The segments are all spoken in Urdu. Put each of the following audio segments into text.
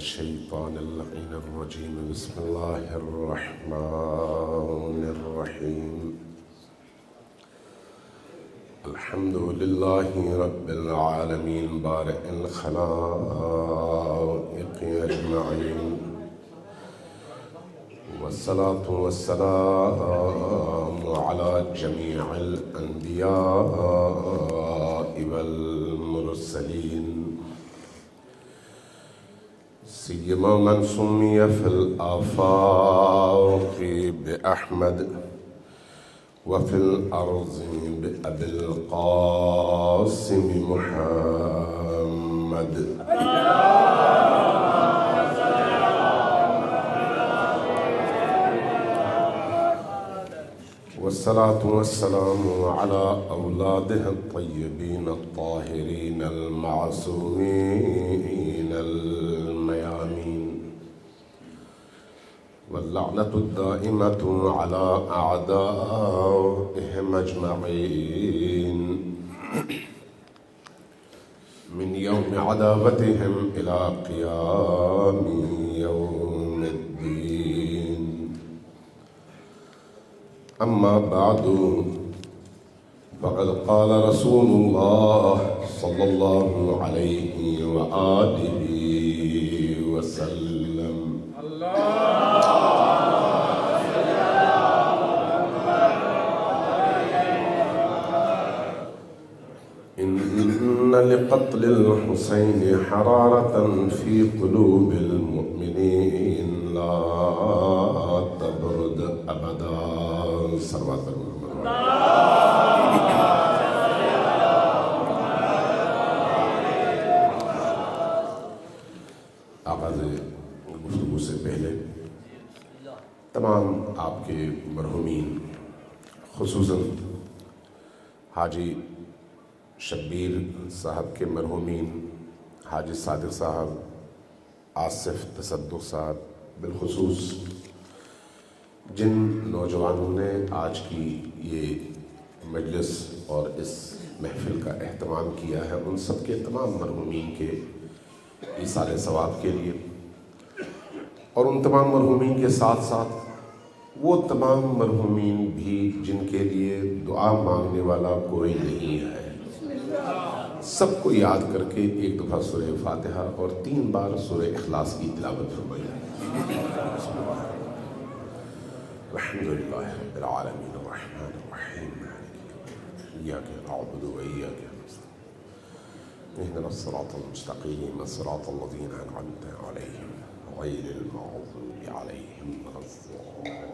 الشيطان اللعين الرجيم. بسم الله الرحمن الرحيم. الحمد لله رب العالمين بارئ الخلائق أجمعين، والصلاة والسلام على جميع الأنبياء والمرسلين، سيما من سمي في الآفاق بأحمد وفي الأرض بأبي القاسم محمد. والصلاة والسلام على أولاده الطيبين الطاهرين المعصومين الميامين، واللعنة الدائمة على أعدائهم أجمعين من يوم عداوتهم إلى قيام يوم الدين. أما بعد، فقد قال رسول الله صلى الله عليه وآله وسلم: إن لقتل الحسين حرارة في قلوب المؤمنين لا تبرد أبدا. صلوات محمد. آغاز گفتگو سے پہلے تمام آپ کے مرحومین، خصوصاً حاجی شبیر صاحب کے مرحومین، حاجی صادق صاحب، آصف تصدق صاحب، بالخصوص جن نوجوانوں نے آج کی یہ مجلس اور اس محفل کا اہتمام کیا ہے، ان سب کے تمام مرحومین کے ایصال ثواب کے لیے، اور ان تمام مرحومین کے ساتھ ساتھ وہ تمام مرحومین بھی جن کے لیے دعا مانگنے والا کوئی نہیں ہے، سب کو یاد کر کے ایک دفعہ سورہ فاتحہ اور 3 بار سورہ اخلاص کی تلاوت فرمائیے۔ الحمدللہ رب العالمین الرحمن الرحیم ایاک نعبد و ایاک نستعین اهدنا الصراط المستقیم صراط الذین انعمت علیہم غیر المغضوب علیہم ولا الضالین۔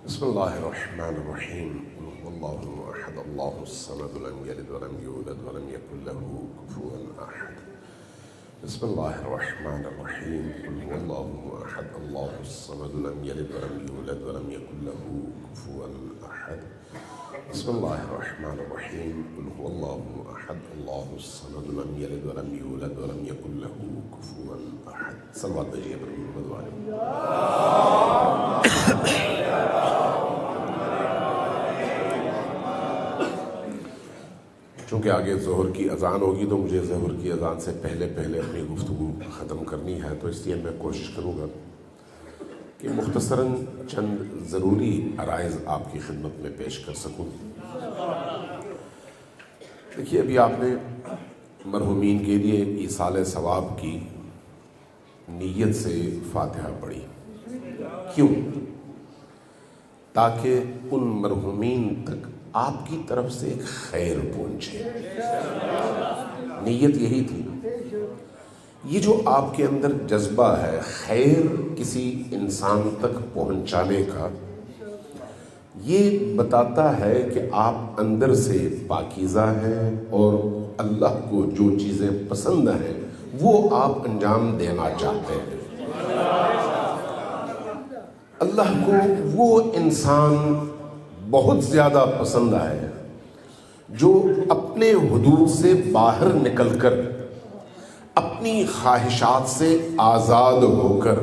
بسم اللہ الرحمن الرحیم۔ قل هو اللہ احد اللہ الصمد لم یلد ولم یولد ولم یکن له کفوا احد۔ بسم اللہ الرحمن الرحیم۔ قل هو اللہ احد اللہ الصمد لم یلد ولم یولد ولم یکن له کفوا احد۔ بسم اللہ الرحمن الرحیم۔ قل هو اللہ احد اللہ الصمد لم یلد ولم یولد ولم یکن له کفوا احد۔ صلوات بجیے پر محمد والے۔ چونکہ آگے ظہر کی اذان ہوگی تو مجھے ظہر کی اذان سے پہلے اپنی گفتگو ختم کرنی ہے، تو اس لیے میں کوشش کروں گا کہ مختصراً چند ضروری عرائض آپ کی خدمت میں پیش کر سکوں۔ دیکھیے، ابھی آپ نے مرحومین کے لیے ایصال ثواب کی نیت سے فاتحہ پڑھی، کیوں؟ تاکہ ان مرحومین تک آپ کی طرف سے ایک خیر پہنچے۔ نیت یہی تھی۔ یہ جو آپ کے اندر جذبہ ہے خیر کسی انسان تک پہنچانے کا، یہ بتاتا ہے کہ آپ اندر سے پاکیزہ ہیں اور اللہ کو جو چیزیں پسند ہیں وہ آپ انجام دینا چاہتے ہیں۔ اللہ کو وہ انسان بہت زیادہ پسند ہے جو اپنے حدود سے باہر نکل کر، اپنی خواہشات سے آزاد ہو کر،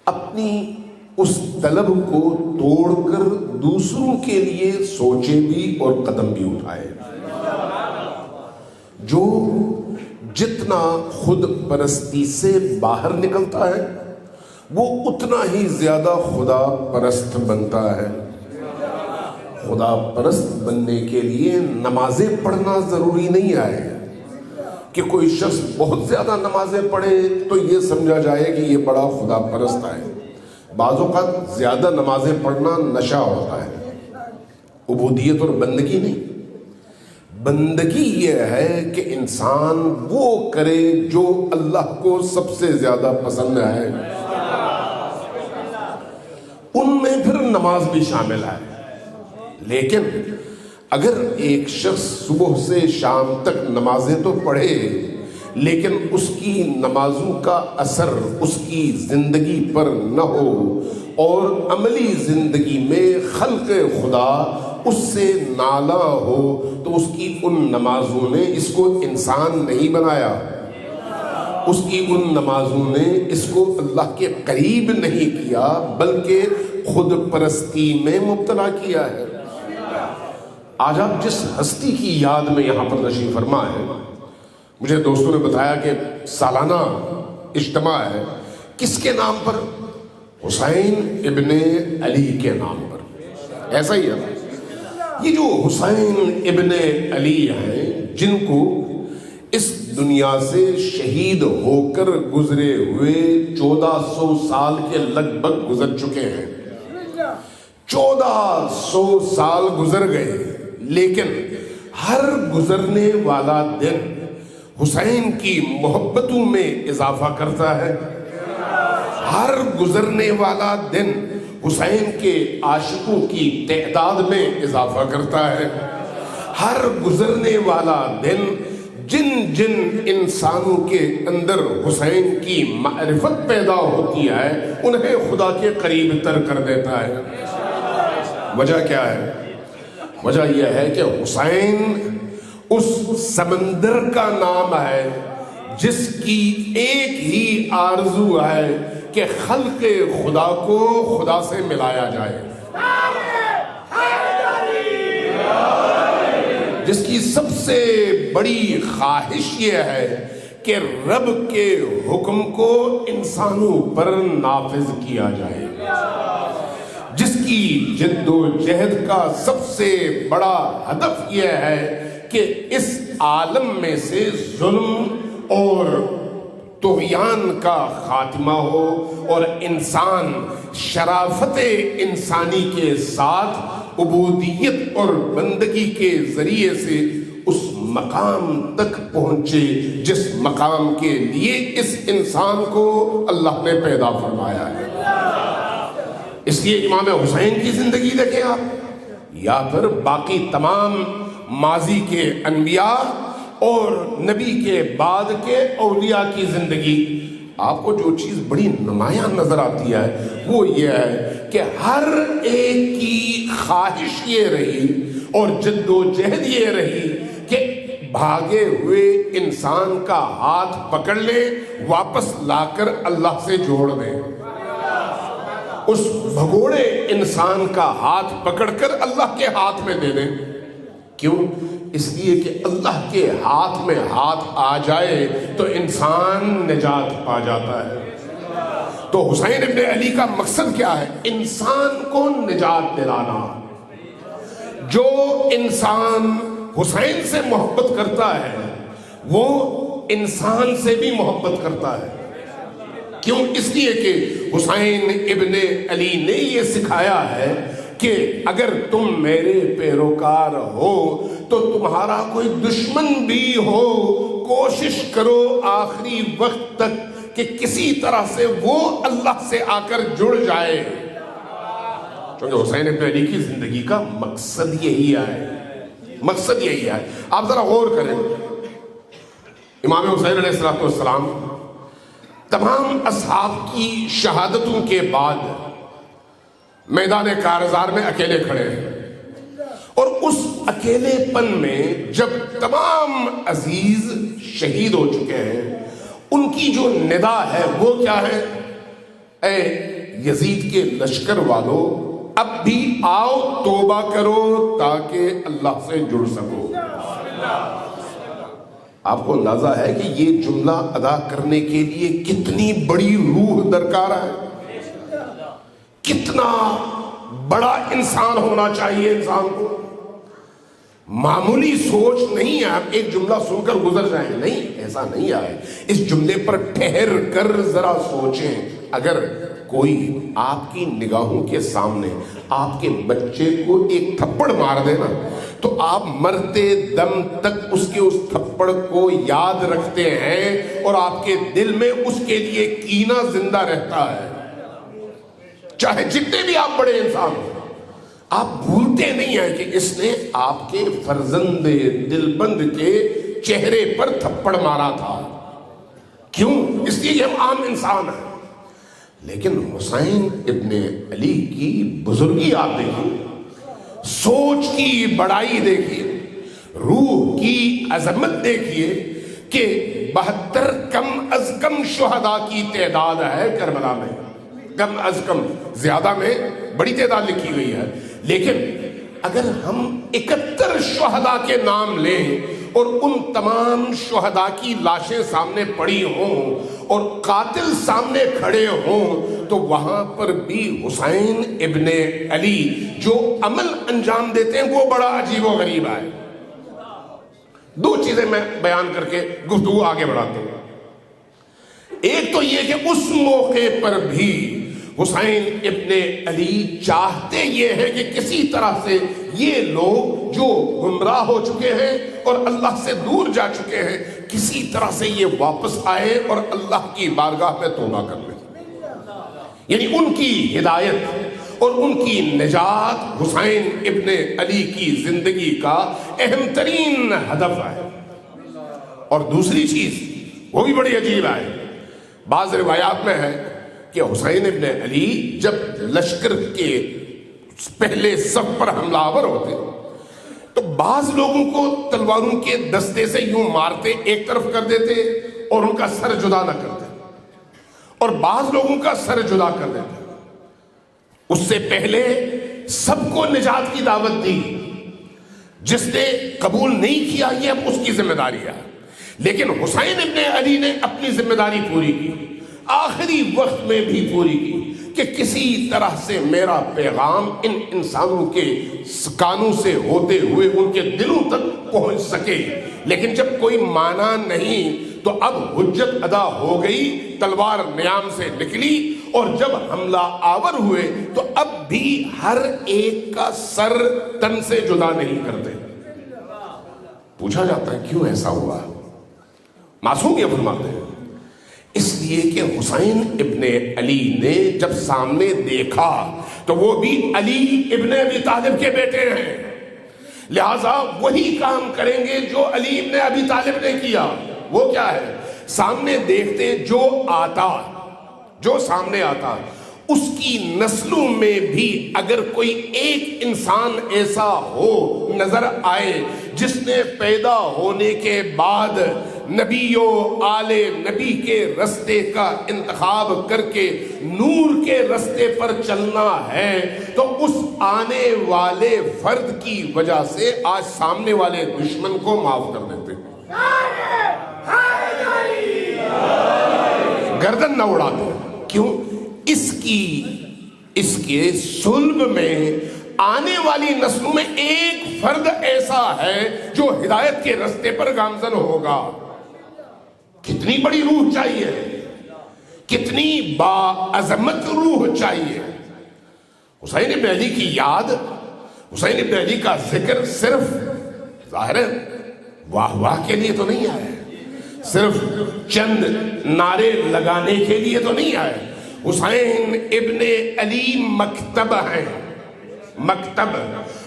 اپنی اس طلب کو توڑ کر دوسروں کے لیے سوچے بھی اور قدم بھی اٹھائے، جو جتنا خود پرستی سے باہر نکلتا ہے وہ اتنا ہی زیادہ خدا پرست بنتا ہے۔ خدا پرست بننے کے لیے نمازیں پڑھنا ضروری نہیں ہے کہ کوئی شخص بہت زیادہ نمازیں پڑھے تو یہ سمجھا جائے کہ یہ بڑا خدا پرست ہے۔ بعض اوقات زیادہ نمازیں پڑھنا نشہ ہوتا ہے، عبودیت اور بندگی نہیں۔ بندگی یہ ہے کہ انسان وہ کرے جو اللہ کو سب سے زیادہ پسند ہے، ان میں پھر نماز بھی شامل ہے۔ لیکن اگر ایک شخص صبح سے شام تک نمازیں تو پڑھے لیکن اس کی نمازوں کا اثر اس کی زندگی پر نہ ہو اور عملی زندگی میں خلق خدا اس سے نالاں ہو تو اس کی ان نمازوں نے اس کو انسان نہیں بنایا، اس کی ان نمازوں نے اس کو اللہ کے قریب نہیں کیا بلکہ خود پرستی میں مبتلا کیا ہے۔ آج آپ جس ہستی کی یاد میں یہاں پر تشریف فرما ہے، مجھے دوستوں نے بتایا کہ سالانہ اجتماع ہے، کس کے نام پر؟ حسین ابن علی کے نام پر۔ ایسا ہی ہے، یہ جو حسین ابن علی ہیں جن کو اس دنیا سے شہید ہو کر گزرے ہوئے 1400 سال کے لگ بھگ گزر چکے ہیں، 1400 سال گزر گئے، لیکن ہر گزرنے والا دن حسین کی محبتوں میں اضافہ کرتا ہے، ہر گزرنے والا دن حسین کے عاشقوں کی تعداد میں اضافہ کرتا ہے، ہر گزرنے والا دن جن جن انسانوں کے اندر حسین کی معرفت پیدا ہوتی ہے انہیں خدا کے قریب تر کر دیتا ہے۔ وجہ کیا ہے؟ وجہ یہ ہے کہ حسین اس سمندر کا نام ہے جس کی ایک ہی آرزو ہے کہ خلق خدا کو خدا سے ملایا جائے، جس کی سب سے بڑی خواہش یہ ہے کہ رب کے حکم کو انسانوں پر نافذ کیا جائے، جس کی جد و جہد کا سب سے بڑا ہدف یہ ہے کہ اس عالم میں سے ظلم اور طغیان کا خاتمہ ہو اور انسان شرافت انسانی کے ساتھ عبودیت اور بندگی کے ذریعے سے اس مقام تک پہنچے جس مقام کے لیے اس انسان کو اللہ نے پیدا فرمایا ہے۔ اس لیے امام حسین کی زندگی دیکھیں آپ، یا پھر باقی تمام ماضی کے انبیاء اور نبی کے بعد کے اولیاء کی زندگی، آپ کو جو چیز بڑی نمایاں نظر آتی ہے وہ یہ ہے کہ ہر ایک کی خواہش یہ رہی اور جد و جہد یہ رہی کہ بھاگے ہوئے انسان کا ہاتھ پکڑ لے، واپس لا کر اللہ سے جوڑ دیں، اس بھگوڑے انسان کا ہاتھ پکڑ کر اللہ کے ہاتھ میں دے دیں۔ کیوں؟ اس لیے کہ اللہ کے ہاتھ میں ہاتھ آ جائے تو انسان نجات پا جاتا ہے۔ تو حسین ابن علی کا مقصد کیا ہے؟ انسان کو نجات دلانا۔ جو انسان حسین سے محبت کرتا ہے وہ انسان سے بھی محبت کرتا ہے۔ کیوں؟ اس لیے کہ حسین ابن علی نے یہ سکھایا ہے کہ اگر تم میرے پیروکار ہو تو تمہارا کوئی دشمن بھی ہو کوشش کرو آخری وقت تک کہ کسی طرح سے وہ اللہ سے آ کر جڑ جائے، کیونکہ حسین ابن علی کی زندگی کا مقصد یہی ہے، مقصد یہی ہے۔ آپ ذرا غور کریں، امام حسین علیہ السلام تمام اصحاب کی شہادتوں کے بعد میدان کارزار میں اکیلے کھڑے ہیں، اور اس اکیلے پن میں جب تمام عزیز شہید ہو چکے ہیں ان کی جو ندا ہے وہ کیا ہے؟ اے یزید کے لشکر والو، اب بھی آؤ توبہ کرو تاکہ اللہ سے جڑ سکو۔ آپ کو اندازہ ہے کہ یہ جملہ ادا کرنے کے لیے کتنی بڑی روح درکار ہے؟ کتنا بڑا انسان ہونا چاہیے انسان کو؟ معمولی سوچ نہیں ہے آپ ایک جملہ سن کر گزر جائیں، نہیں، ایسا نہیں ہے۔ اس جملے پر ٹھہر کر ذرا سوچیں، اگر کوئی آپ کی نگاہوں کے سامنے آپ کے بچے کو ایک تھپڑ مار دے نا تو آپ مرتے دم تک اس کے اس تھپڑ کو یاد رکھتے ہیں اور آپ کے دل میں اس کے لیے کینہ زندہ رہتا ہے، چاہے جتنے بھی آپ بڑے انسان ہو۔ آپ بھولتے نہیں ہیں کہ اس نے آپ کے فرزند دلبند کے چہرے پر تھپڑ مارا تھا۔ کیوں؟ اس لیے کہ ہم عام انسان ہیں، لیکن حسین ابن علی کی بزرگی آپ دیکھیے، سوچ کی بڑائی دیکھیے، روح کی عظمت دیکھیے کہ 72 کم از کم شہداء کی تعداد ہے کربلا میں، کم از کم، زیادہ میں بڑی تعداد لکھی گئی ہے، لیکن اگر ہم 71 شہداء کے نام لیں اور ان تمام شہداء کی لاشیں سامنے پڑی ہوں اور قاتل سامنے کھڑے ہوں تو وہاں پر بھی حسین ابن علی جو عمل انجام دیتے ہیں وہ بڑا عجیب و غریب ہے۔ دو چیزیں میں بیان کر کے گفتگو آگے بڑھاتا ہوں۔ ایک تو یہ کہ اس موقع پر بھی حسین ابن علی چاہتے یہ ہے کہ کسی طرح سے یہ لوگ جو گمراہ ہو چکے ہیں اور اللہ سے دور جا چکے ہیں کسی طرح سے یہ واپس آئے اور اللہ کی بارگاہ میں توبہ کر لیں، یعنی ان کی ہدایت اور ان کی نجات حسین ابن علی کی زندگی کا اہم ترین ہدف ہے۔ اور دوسری چیز وہ بھی بڑی عجیب ہے، بعض روایات میں ہے کہ حسین ابن علی جب لشکر کے پہلے صف پر حملہ آور ہوتے تو بعض لوگوں کو تلواروں کے دستے سے یوں مارتے، ایک طرف کر دیتے اور ان کا سر جدا نہ کرتے، اور بعض لوگوں کا سر جدا کر دیتے۔ اس سے پہلے سب کو نجات کی دعوت دی، جس نے قبول نہیں کیا یہ اب اس کی ذمہ داری ہے، لیکن حسین ابن علی نے اپنی ذمہ داری پوری کی، آخری وقت میں بھی پوری کی کہ کسی طرح سے میرا پیغام ان انسانوں کے کانوں سے ہوتے ہوئے ان کے دلوں تک پہنچ سکے۔ لیکن جب کوئی مانا نہیں تو اب حجت ادا ہو گئی، تلوار نیام سے نکلی اور جب حملہ آور ہوئے تو اب بھی ہر ایک کا سر تن سے جدا نہیں کرتے۔ پوچھا جاتا ہے کیوں ایسا ہوا؟ معصوم یہ فرماتے ہیں اس لیے کہ حسین ابن علی نے جب سامنے دیکھا تو وہ بھی علی ابن ابی طالب کے بیٹے ہیں، لہذا وہی کام کریں گے جو علی ابن ابی طالب نے کیا۔ وہ کیا ہے؟ سامنے دیکھتے جو سامنے آتا اس کی نسلوں میں بھی اگر کوئی ایک انسان ایسا ہو نظر آئے جس نے پیدا ہونے کے بعد نبی و آل نبی کے رستے کا انتخاب کر کے نور کے رستے پر چلنا ہے تو اس آنے والے فرد کی وجہ سے آج سامنے والے دشمن کو معاف کر دیتے، گردن نہ اڑاتے۔ کیوں؟ اس کے صلب میں آنے والی نسلوں میں ایک فرد ایسا ہے جو ہدایت کے رستے پر گامزن ہوگا۔ کتنی بڑی روح چاہیے، کتنی باعظمت روح چاہیے۔ حسین ابن علی کی یاد، حسین ابن علی کا ذکر صرف ظاہر ہے واہ واہ کے لیے تو نہیں آئے، صرف چند نعرے لگانے کے لیے تو نہیں آئے۔ حسین ابن علی مکتب ہیں۔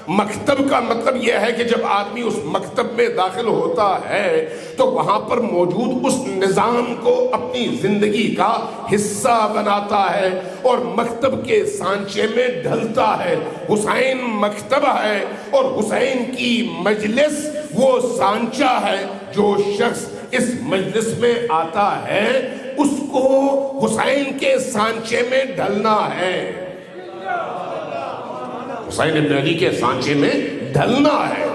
مکتب کا مطلب یہ ہے کہ جب آدمی اس مکتب میں داخل ہوتا ہے تو وہاں پر موجود اس نظام کو اپنی زندگی کا حصہ بناتا ہے اور مکتب کے سانچے میں ڈھلتا ہے۔ حسین مکتب ہے اور حسین کی مجلس وہ سانچہ ہے۔ جو شخص اس مجلس میں آتا ہے اس کو حسین کے سانچے میں ڈھلنا ہے، حسین ابن علی کے سانچے میں ڈھلنا ہے۔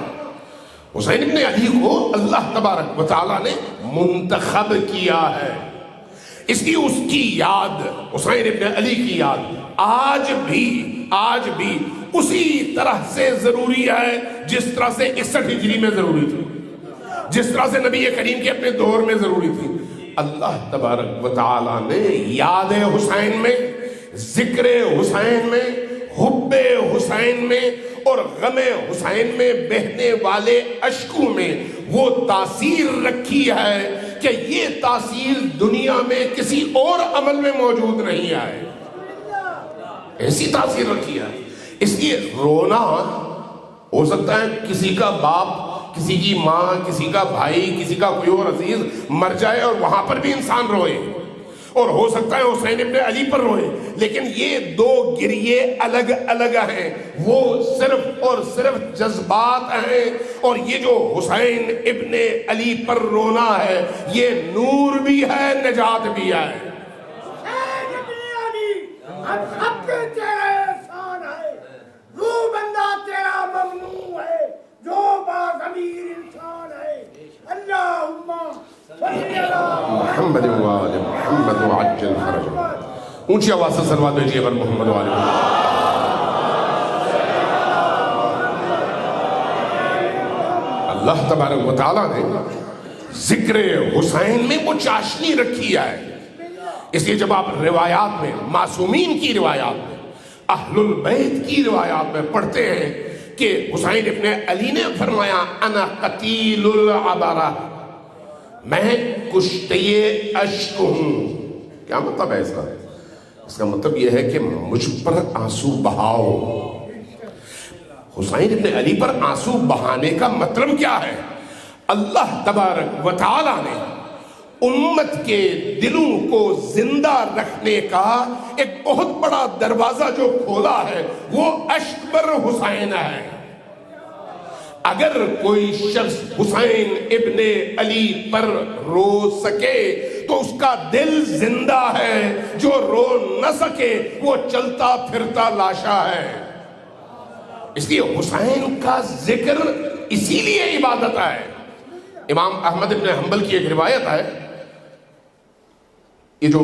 حسین ابن علی کو اللہ تبارک و تعالیٰ نے منتخب کیا ہے، اس لیے اس کی یاد، حسین ابن علی کی یاد آج بھی اسی طرح سے ضروری ہے جس طرح سے 61 ہجری میں ضروری تھی، جس طرح سے نبی کریم کے اپنے دور میں ضروری تھی۔ اللہ تبارک و تعالیٰ نے یاد حسین میں، ذکر حسین میں، حب حسین میں اور غم حسین میں بہنے والے اشکوں میں وہ تاثیر رکھی ہے کہ یہ تاثیر دنیا میں کسی اور عمل میں موجود نہیں ہے، ایسی تاثیر رکھی ہے۔ اس لیے رونا ہو سکتا ہے کسی کا باپ، کسی کی ماں، کسی کا بھائی، کسی کا کوئی اور عزیز مر جائے اور وہاں پر بھی انسان روئے، اور ہو سکتا ہے حسین ابن علی پر روئے، لیکن یہ دو گریے الگ الگ ہیں، وہ صرف اور صرف جذبات ہیں، اور یہ جو حسین ابن علی پر رونا ہے یہ نور بھی ہے، نجات بھی ہے۔ حسین ابن علی ہم سب کے تیرے احسان ہے، روح بندہ تیرا ممنوع ہے، جو باضمیر انسان ہے۔ اللہم صلی علی محمد و آل محمد وعجل فرجہ۔ اونچی آواز سے صلوات بھیجیے پر محمد و آل محمد۔ اللہ تبارک و تعالیٰ نے ذکر حسین میں وہ چاشنی رکھی ہے، اس لیے جب آپ روایات میں، معصومین کی روایات میں، اہل البیت کی روایات میں پڑھتے ہیں کہ حسین ابن علی نے فرمایا انا قتیل العبرہ، میں کشتے اشک ہوں۔ کیا مطلب ہے اس کا؟ اس کا مطلب یہ ہے کہ مجھ پر آنسو بہاؤ۔ حسین ابن علی پر آنسو بہانے کا مطلب کیا ہے؟ اللہ تبارک و تعالی نے امت کے دلوں کو زندہ رکھنے کا ایک بہت بڑا دروازہ جو کھولا ہے وہ اشک پر حسین ہے۔ اگر کوئی شخص حسین ابن علی پر رو سکے تو اس کا دل زندہ ہے، جو رو نہ سکے وہ چلتا پھرتا لاشا ہے۔ اس لیے حسین کا ذکر اسی لیے عبادت ہے۔ امام احمد بن حنبل کی ایک روایت ہے، یہ جو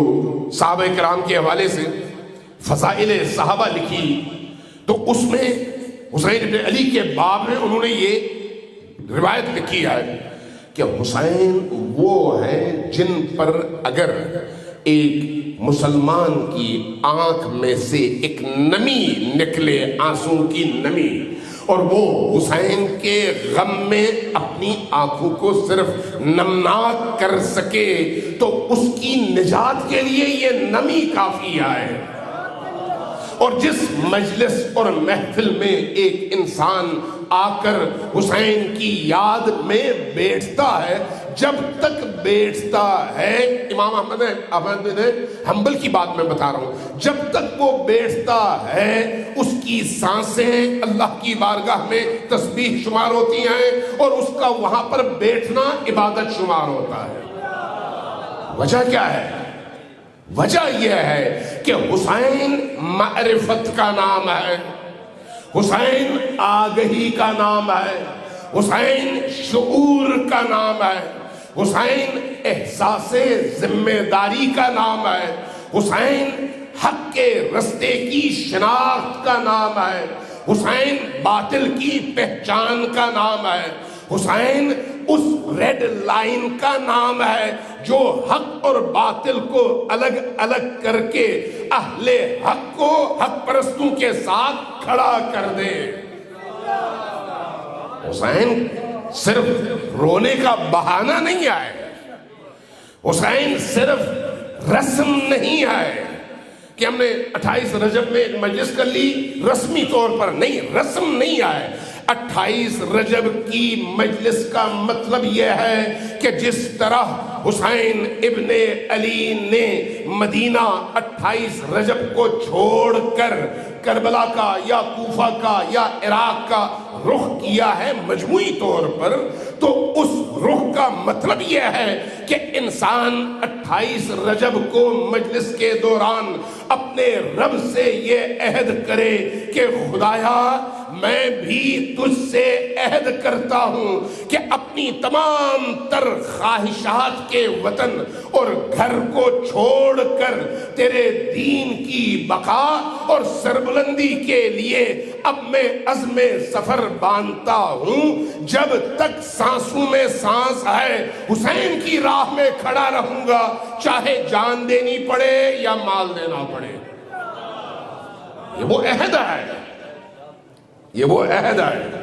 صحابہ کرام کے حوالے سے فضائل صحابہ لکھی تو اس میں حسین ابن علی کے باب میں انہوں نے یہ روایت لکھی ہے کہ حسین وہ ہیں جن پر اگر ایک مسلمان کی آنکھ میں سے ایک نمی نکلے، آنسوں کی نمی، اور وہ حسین کے غم میں اپنی آنکھوں کو صرف نمناک کر سکے تو اس کی نجات کے لیے یہ نمی کافی ہے۔ اور جس مجلس اور محفل میں ایک انسان آ کر حسین کی یاد میں بیٹھتا ہے، جب تک بیٹھتا ہے، امام احمد بن حنبل کی بات میں بتا رہا ہوں، جب تک وہ بیٹھتا ہے اس کی سانسیں اللہ کی بارگاہ میں تسبیح شمار ہوتی ہیں اور اس کا وہاں پر بیٹھنا عبادت شمار ہوتا ہے۔ وجہ کیا ہے؟ وجہ یہ ہے کہ حسین معرفت کا نام ہے، حسین آگہی کا نام ہے، حسین شعور کا نام ہے، حسین احساس ذمہ داری کا نام ہے، حسین حق کے رستے کی شناخت کا نام ہے، حسین باطل کی پہچان کا نام ہے، حسین اس ریڈ لائن کا نام ہے جو حق اور باطل کو الگ الگ کر کے اہل حق کو حق پرستوں کے ساتھ کھڑا کر دے۔ حسین صرف رونے کا بہانہ نہیں ہے، حسین صرف رسم نہیں ہے کہ ہم نے 28 رجب میں ایک مجلس کر لی رسمی طور پر، نہیں، رسم نہیں ہے۔ 28 رجب کی مجلس کا مطلب یہ ہے کہ جس طرح حسین ابن علی نے مدینہ 28 رجب کو چھوڑ کر کربلا کا یا کوفہ کا یا عراق کا رخ کیا ہے مجموعی طور پر، تو اس رخ کا مطلب یہ ہے کہ انسان 28 رجب کو مجلس کے دوران اپنے رب سے یہ عہد کرے کہ خدایا میں بھی تجھ سے عہد کرتا ہوں کہ اپنی تمام تر خواہشات کے وطن اور گھر کو چھوڑ کر تیرے دین کی بقا اور سربلندی کے لیے اب میں عزم سفر باندھتا ہوں. جب تک سانسوں میں سانس ہے حسین کی راہ میں کھڑا رہوں گا، چاہے جان دینی پڑے یا مال دینا پڑے. یہ وہ عہد ہے، یہ وہ عہد ہے.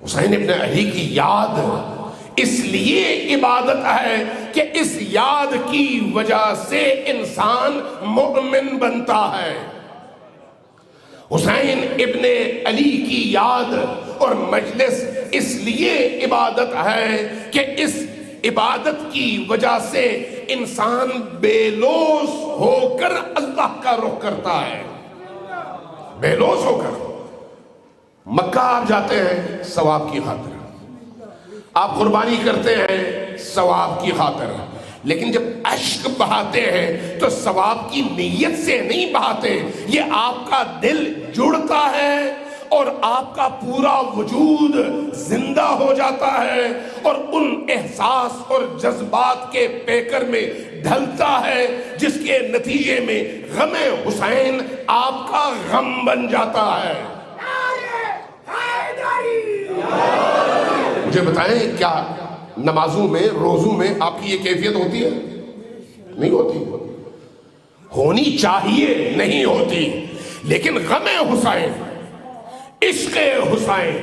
حسین ابن علی کی یاد اس لیے عبادت ہے کہ اس یاد کی وجہ سے انسان مومن بنتا ہے. حسین ابن علی کی یاد اور مجلس اس لیے عبادت ہے کہ اس عبادت کی وجہ سے انسان بے لوث ہو کر اللہ کا رخ کرتا ہے. بے لوث ہو کر مکہ آپ جاتے ہیں ثواب کی خاطر، آپ قربانی کرتے ہیں ثواب کی خاطر، لیکن جب اشک بہاتے ہیں تو ثواب کی نیت سے نہیں بہاتے. یہ آپ کا دل جڑتا ہے اور آپ کا پورا وجود زندہ ہو جاتا ہے اور ان احساس اور جذبات کے پیکر میں ڈھلتا ہے جس کے نتیجے میں غم حسین آپ کا غم بن جاتا ہے. مجھے بتائیں کیا نمازوں میں روزوں میں آپ کی یہ کیفیت ہوتی ہے؟ نہیں ہوتی. ہونی چاہیے، نہیں ہوتی. لیکن غم حسین، عشق حسین،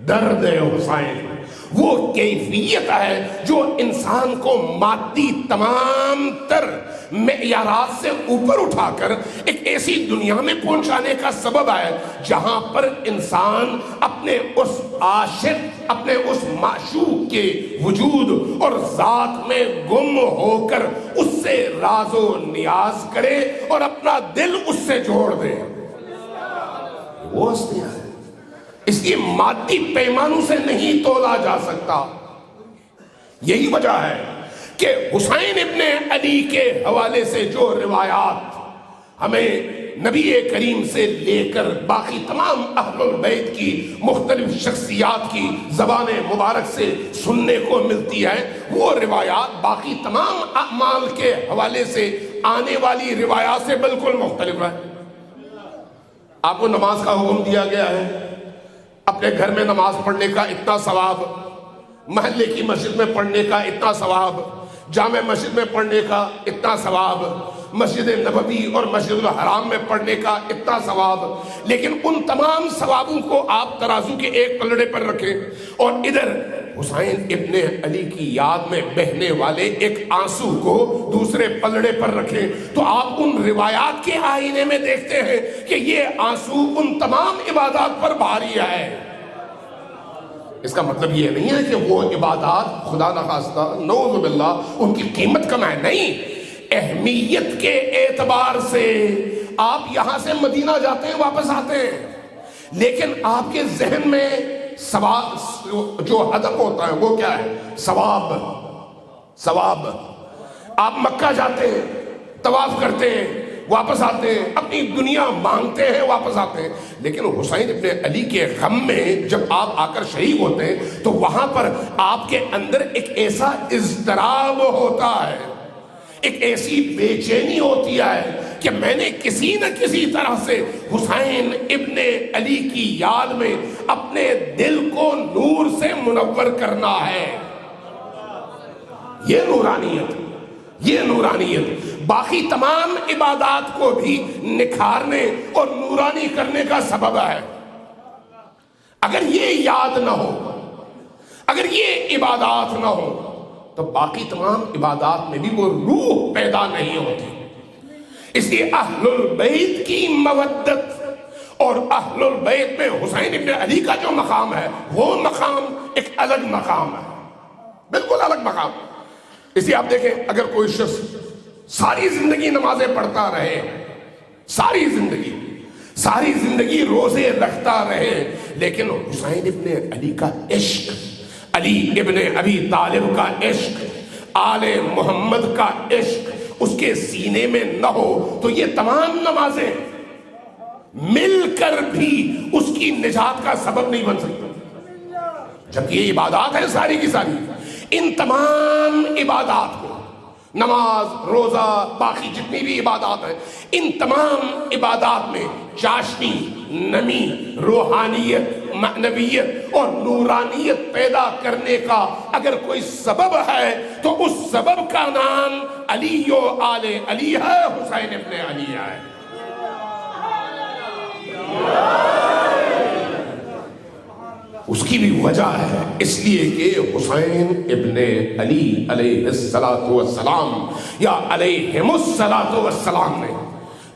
درد حسین وہ کیفیت ہے جو انسان کو مادی تمام تر معیارات سے اوپر اٹھا کر ایک ایسی دنیا میں پہنچانے کا سبب ہے جہاں پر انسان اپنے اس عاشق، اپنے اس معشوق کے وجود اور ذات میں گم ہو کر اس سے راز و نیاز کرے اور اپنا دل اس سے جوڑ دے. وہ ہستیاں ہیں، اس لیے مادی پیمانوں سے نہیں تولا جا سکتا. یہی وجہ ہے کہ حسین ابن علی کے حوالے سے جو روایات ہمیں نبی کریم سے لے کر باقی تمام اہل البیت کی مختلف شخصیات کی زبان مبارک سے سننے کو ملتی ہے، وہ روایات باقی تمام اعمال کے حوالے سے آنے والی روایات سے بالکل مختلف ہے. آپ کو نماز کا حکم دیا گیا ہے، اپنے گھر میں نماز پڑھنے کا اتنا ثواب، محلے کی مسجد میں پڑھنے کا اتنا ثواب، جامع مسجد میں پڑھنے کا اتنا ثواب، مسجد نبوی اور مسجد الحرام میں پڑھنے کا اتنا ثواب. لیکن ان تمام ثوابوں کو آپ ترازو کے ایک پلڑے پر رکھیں اور ادھر حسین ابن علی کی یاد میں بہنے والے ایک آنسو کو دوسرے پلڑے پر رکھیں تو آپ ان روایات کے آئینے میں دیکھتے ہیں کہ یہ آنسو ان تمام عبادات پر بھاری ہے. اس کا مطلب یہ نہیں ہے کہ وہ عبادات خدا نخواستہ نعوذ باللہ ان کی قیمت کم ہے، نہیں. اہمیت کے اعتبار سے آپ یہاں سے مدینہ جاتے ہیں واپس آتے ہیں، لیکن آپ کے ذہن میں ثواب جو ہدف ہوتا ہے وہ کیا ہے؟ ثواب. ثواب. آپ مکہ جاتے ہیں، طواف کرتے ہیں، واپس آتے ہیں، اپنی دنیا مانگتے ہیں، واپس آتے ہیں. لیکن حسین ابن علی کے غم میں جب آپ آ کر شہید ہوتے ہیں تو وہاں پر آپ کے اندر ایک ایسا اضطراب ہوتا ہے، ایک ایسی بے چینی ہوتی ہے کہ میں نے کسی نہ کسی طرح سے حسین ابن علی کی یاد میں اپنے دل کو نور سے منور کرنا ہے. یہ نورانیت، یہ نورانیت باقی تمام عبادات کو بھی نکھارنے اور نورانی کرنے کا سبب ہے. اگر یہ یاد نہ ہو، اگر یہ عبادات نہ ہو تو باقی تمام عبادات میں بھی وہ روح پیدا نہیں ہوتی. اس لیے اہل البیت کی مودت اور اہل البیت میں حسین ابن علی کا جو مقام ہے وہ مقام ایک الگ مقام ہے، بالکل الگ مقام. اس لیے آپ دیکھیں اگر کوئی شخص ساری زندگی نمازیں پڑھتا رہے، ساری زندگی روزے رکھتا رہے، لیکن حسین ابن علی کا عشق، علی ابن ابی طالب کا عشق، آل محمد کا عشق اس کے سینے میں نہ ہو تو یہ تمام نمازیں مل کر بھی اس کی کی نجات کا سبب نہیں بن سکتا، جبکہ یہ عبادات ہیں ساری کی ساری. ان تمام عبادات کو، نماز، روزہ، باقی جتنی بھی عبادات ہیں، ان تمام عبادات میں چاشنی، نمی، روحانیت، معنویت اور نورانیت پیدا کرنے کا اگر کوئی سبب ہے تو اس سبب کا نام علی و آل علی ہے، حسین ابن علی ہے. اس کی بھی وجہ ہے اس لیے کہ حسین ابن علی علیہ السلام یا علیہم السلام نے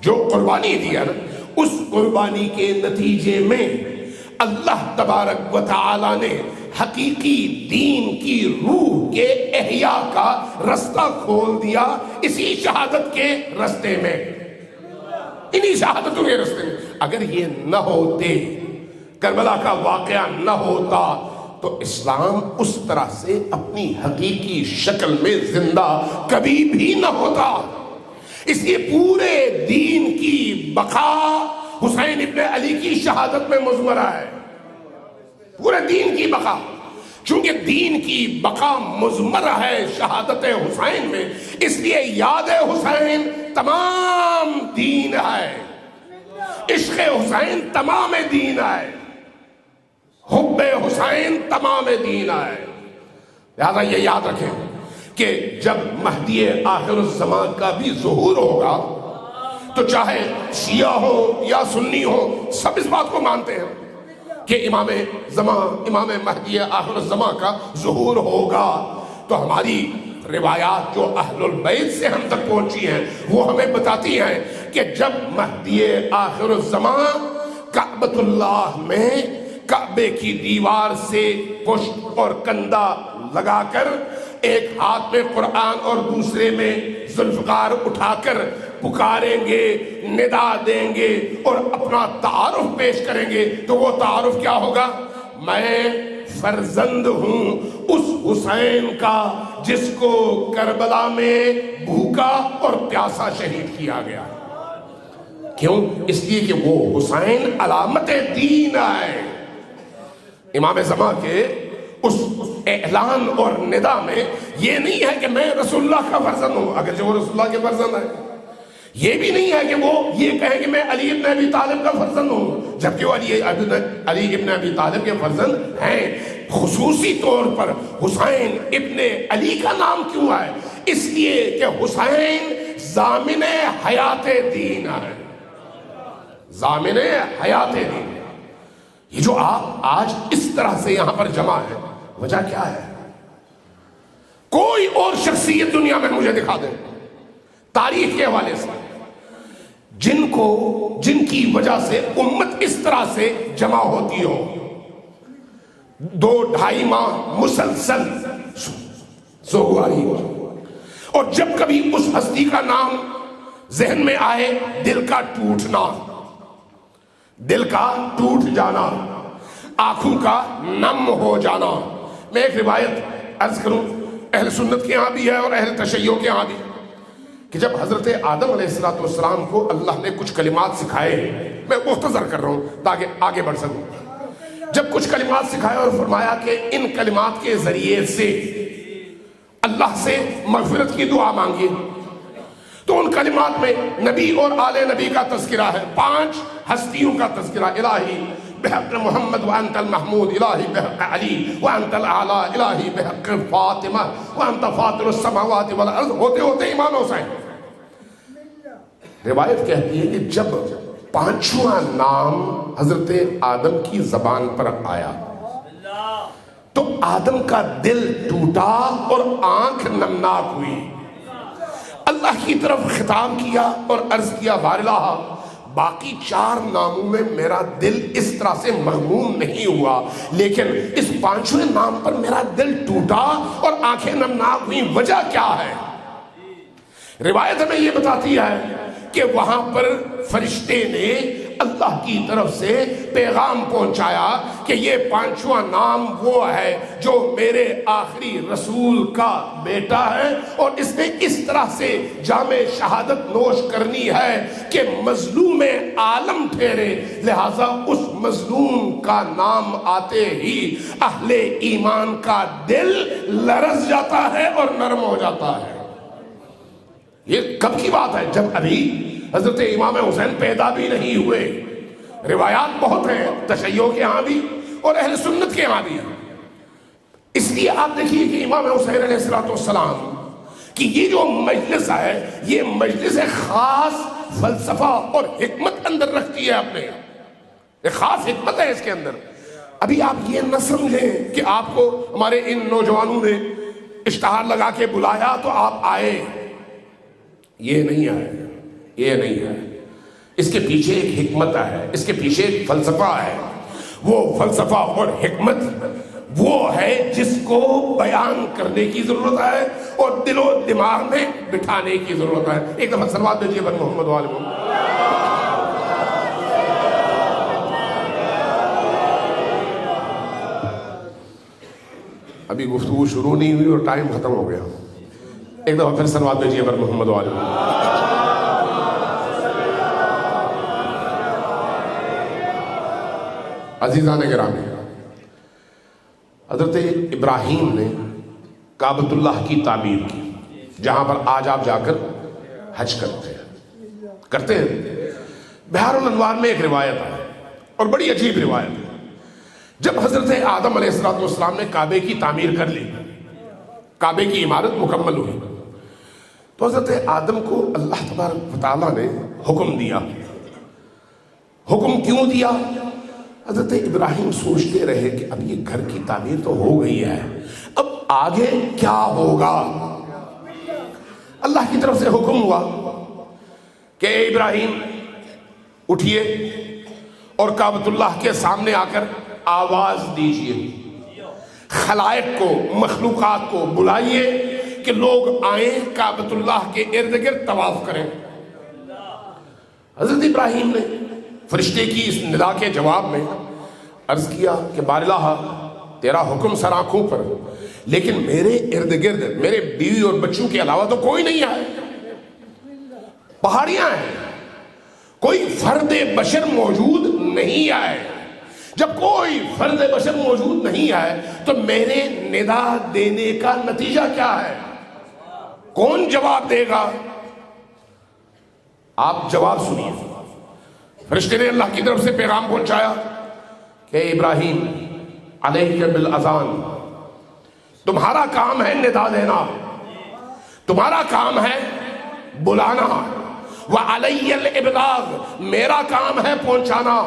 جو قربانی دیا نا، اس قربانی کے نتیجے میں اللہ تبارک و تعالی نے حقیقی دین کی روح کے احیاء کا رستہ کھول دیا اسی شہادت کے رستے میں، انہی شہادتوں کے رستے میں. اگر یہ نہ ہوتے، کربلا کا واقعہ نہ ہوتا، تو اسلام اس طرح سے اپنی حقیقی شکل میں زندہ کبھی بھی نہ ہوتا. اس لیے پورے دین کی بقا حسین ابن علی کی شہادت میں مضمرہ ہے، پورے دین کی بقا. چونکہ دین کی بقا مضمرہ ہے شہادت حسین میں، اس لیے یاد حسین تمام دین ہے، عشق حسین تمام دین ہے، حب حسین تمام دین ہے. لہذا یہ یاد رکھیں کہ جب مہدی آخر الزمان کا بھی ظہور ہوگا تو چاہے شیعہ ہو یا سنی ہو، سب اس بات کو مانتے ہیں کہ امام مہدی آخر الزمان کا ظہور ہوگا. تو ہماری روایات جو اہل البیت سے ہم تک پہنچی ہیں وہ ہمیں بتاتی ہیں کہ جب مہدی آخر الزمان کعبۃ اللہ میں کعبے کی دیوار سے پشت اور کندھا لگا کر ایک ہاتھ میں قرآن اور دوسرے میں ذوالفقار اٹھا کر پکاریں گے، ندا دیں گے اور اپنا تعارف پیش کریں گے، تو وہ تعارف کیا ہوگا؟ میں فرزند ہوں اس حسین کا جس کو کربلا میں بھوکا اور پیاسا شہید کیا گیا. کیوں؟ اس لیے کہ وہ حسین علامت دین ہے. امام زمان کے اس اعلان اور ندا میں یہ نہیں ہے کہ میں رسول اللہ کا فرزند ہوں، اگرچہ وہ رسول اللہ کے فرزند ہے. یہ بھی نہیں ہے کہ وہ یہ کہیں کہ میں علی ابن ابی طالب کا فرزند ہوں، جبکہ وہ علی ابن ابی طالب کے فرزند ہیں. خصوصی طور پر حسین ابن علی کا نام کیوں ہے؟ اس لیے کہ حسین ضامن حیات دین ہے، ضامن حیات دین. یہ جو آپ آج اس طرح سے یہاں پر جمع ہے، وجہ کیا ہے؟ کوئی اور شخصیت دنیا میں مجھے دکھا دیں تاریخ کے حوالے سے جن کی وجہ سے امت اس طرح سے جمع ہوتی ہو، 2-2.5 ماہ مسلسل سوگواری ہو، اور جب کبھی اس ہستی کا نام ذہن میں آئے دل کا ٹوٹنا، دل کا ٹوٹ جانا، آنکھوں کا نم ہو جانا. میں ایک روایت عرض کروں، اہل سنت کے ہاں بھی ہے اور اہل تشیع کے ہاں بھی، کہ جب حضرت آدم علیہ السلام کو اللہ نے کچھ کلمات سکھائے، میں مختصر کر رہا ہوں تاکہ آگے بڑھ سکوں. جب کچھ کلمات سکھائے اور فرمایا کہ ان کلمات کے ذریعے سے اللہ سے مغفرت کی دعا مانگی، تو ان کلمات میں نبی اور آل نبی کا تذکرہ ہے، 5 ہستیوں کا تذکرہ. الہی بحق محمد وانت المحمود، الہی بحق علی وانت الاعلی، الہی بحق فاطمہ وانت فاطر السماوات والارض، ہوتے ہوتے امام حسین. روایت کہتی ہے کہ جب 5واں نام حضرت آدم کی زبان پر آیا تو آدم کا دل ٹوٹا اور آنکھ نمناک ہوئی. اللہ کی طرف خطاب کیا اور عرض کیا، بار الہ، باقی 4 ناموں میں میرا دل اس طرح سے مغموم نہیں ہوا، لیکن اس 5ویں نام پر میرا دل ٹوٹا اور آنکھیں نمناک ہوئی. وجہ کیا ہے؟ روایت میں یہ بتاتی ہے کہ وہاں پر فرشتے نے اللہ کی طرف سے پیغام پہنچایا کہ یہ پانچواں نام وہ ہے جو میرے آخری رسول کا بیٹا ہے، اور اس نے اس طرح سے جام شہادت نوش کرنی ہے کہ مظلوم عالم ٹھہرے، لہذا اس مظلوم کا نام آتے ہی اہل ایمان کا دل لرز جاتا ہے اور نرم ہو جاتا ہے۔ یہ کب کی بات ہے؟ جب ابھی حضرت امام حسین پیدا بھی نہیں ہوئے۔ روایات بہت ہیں تشیع کے ہاں بھی اور اہل سنت کے ہاں بھی۔ اس لیے آپ دیکھیے کہ امام حسین علیہ السلام کہ یہ جو مجلس ہے، یہ مجلس خاص فلسفہ اور حکمت اندر رکھتی ہے، اپنے ایک خاص حکمت ہے اس کے اندر۔ ابھی آپ یہ نہ سمجھیں کہ آپ کو ہمارے ان نوجوانوں نے اشتہار لگا کے بلایا تو آپ آئے، یہ نہیں آئے، یہ نہیں ہے۔ اس کے پیچھے ایک حکمت ہے، اس کے پیچھے ایک فلسفہ ہے۔ وہ فلسفہ اور حکمت وہ ہے جس کو بیان کرنے کی ضرورت ہے اور دل و دماغ میں بٹھانے کی ضرورت ہے۔ ایک دفعہ صلوات بھیجیے بر محمد و آل محمد۔ ابھی گفتگو شروع نہیں ہوئی اور ٹائم ختم ہو گیا۔ ایک دفعہ پھر صلوات بھیجیے بر محمد و آل محمد۔ عزیزان گرامی، حضرت ابراہیم نے کعبۃ اللہ کی تعمیر کی، جہاں پر آج آپ جا کر حج کرتے ہیں۔ بحار الانوار میں ایک روایت ہے اور بڑی عجیب روایت ہے۔ جب حضرت آدم علیہ السلام نے کعبے کی تعمیر کر لی، کعبے کی عمارت مکمل ہوئی، تو حضرت آدم کو اللہ تبارک و تعالیٰ نے حکم دیا۔ حکم کیوں دیا؟ حضرت ابراہیم سوچتے رہے کہ اب یہ گھر کی تعمیر تو ہو گئی ہے، اب آگے کیا ہوگا؟ اللہ کی طرف سے حکم ہوا کہ اے ابراہیم اٹھیے اور کعبۃ اللہ کے سامنے آ کر آواز دیجئے، خلائق کو، مخلوقات کو بلائیے کہ لوگ آئیں کعبۃ اللہ کے ارد گرد طواف کریں۔ حضرت ابراہیم نے فرشتے کی اس ندا کے جواب میں عرض کیا کہ بار الہ، تیرا حکم سر آنکھوں پر، لیکن میرے ارد گرد میرے بیوی اور بچوں کے علاوہ تو کوئی نہیں آئے، پہاڑیاں ہیں، کوئی فرد بشر موجود نہیں آئے۔ جب کوئی فرد بشر موجود نہیں آئے تو میرے ندا دینے کا نتیجہ کیا ہے؟ کون جواب دے گا؟ آپ جواب سنیے۔ فرشتے نے اللہ کی طرف سے پیغام پہنچایا کہ ابراہیم علیہ بالاذان، تمہارا کام ہے ندا دینا، تمہارا کام ہے بلانا، وعلی الابلاغ، میرا کام ہے پہنچانا۔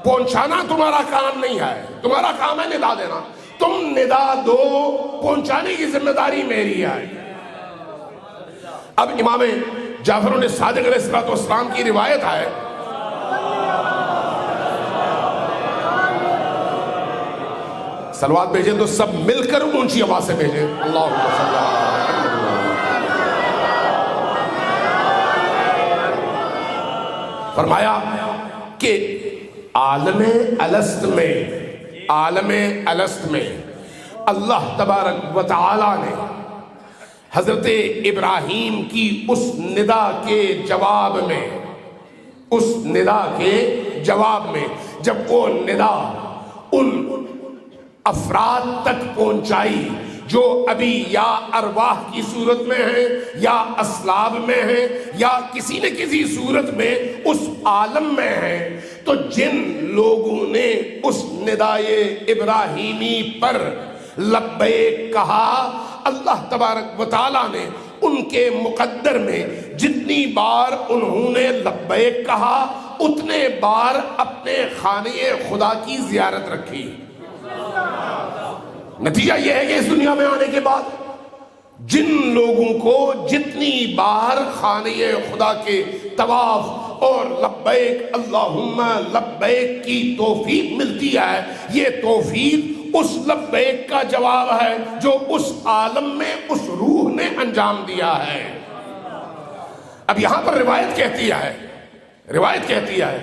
پہنچانا تمہارا کام نہیں ہے، تمہارا کام ہے ندا دینا۔ تم ندا دو، پہنچانے کی ذمہ داری میری ہے۔ اب امام جعفر صادق علیہ السلام کی روایت ہے، صلوات بھیجیں تو سب مل کر اونچی آواز سے بھیجیں، اللہم صلی اللہ علیہ وسلم۔ فرمایا کہ عالم الست میں اللہ تبارک و تعالی نے حضرت ابراہیم کی اس ندا کے جواب میں جب وہ ندا ان افراد تک پہنچائی جو ابھی یا ارواح کی صورت میں ہیں یا اسلاب میں ہیں یا کسی نہ کسی صورت میں اس عالم میں ہیں، تو جن لوگوں نے اس ندائے ابراہیمی پر لبیک کہا، اللہ تبارک و تعالیٰ نے ان کے مقدر میں جتنی بار انہوں نے لبیک کہا اتنے بار اپنے خانے خدا کی زیارت رکھی۔ نتیجہ یہ ہے کہ اس دنیا میں آنے کے بعد جن لوگوں کو جتنی بار خانے خدا کے طواف اور لبیک اللہم لبیک کی توفیق ملتی ہے، یہ توفیق اس لبیک کا جواب ہے جو اس عالم میں اس روح نے انجام دیا ہے۔ اب یہاں پر روایت کہتی ہے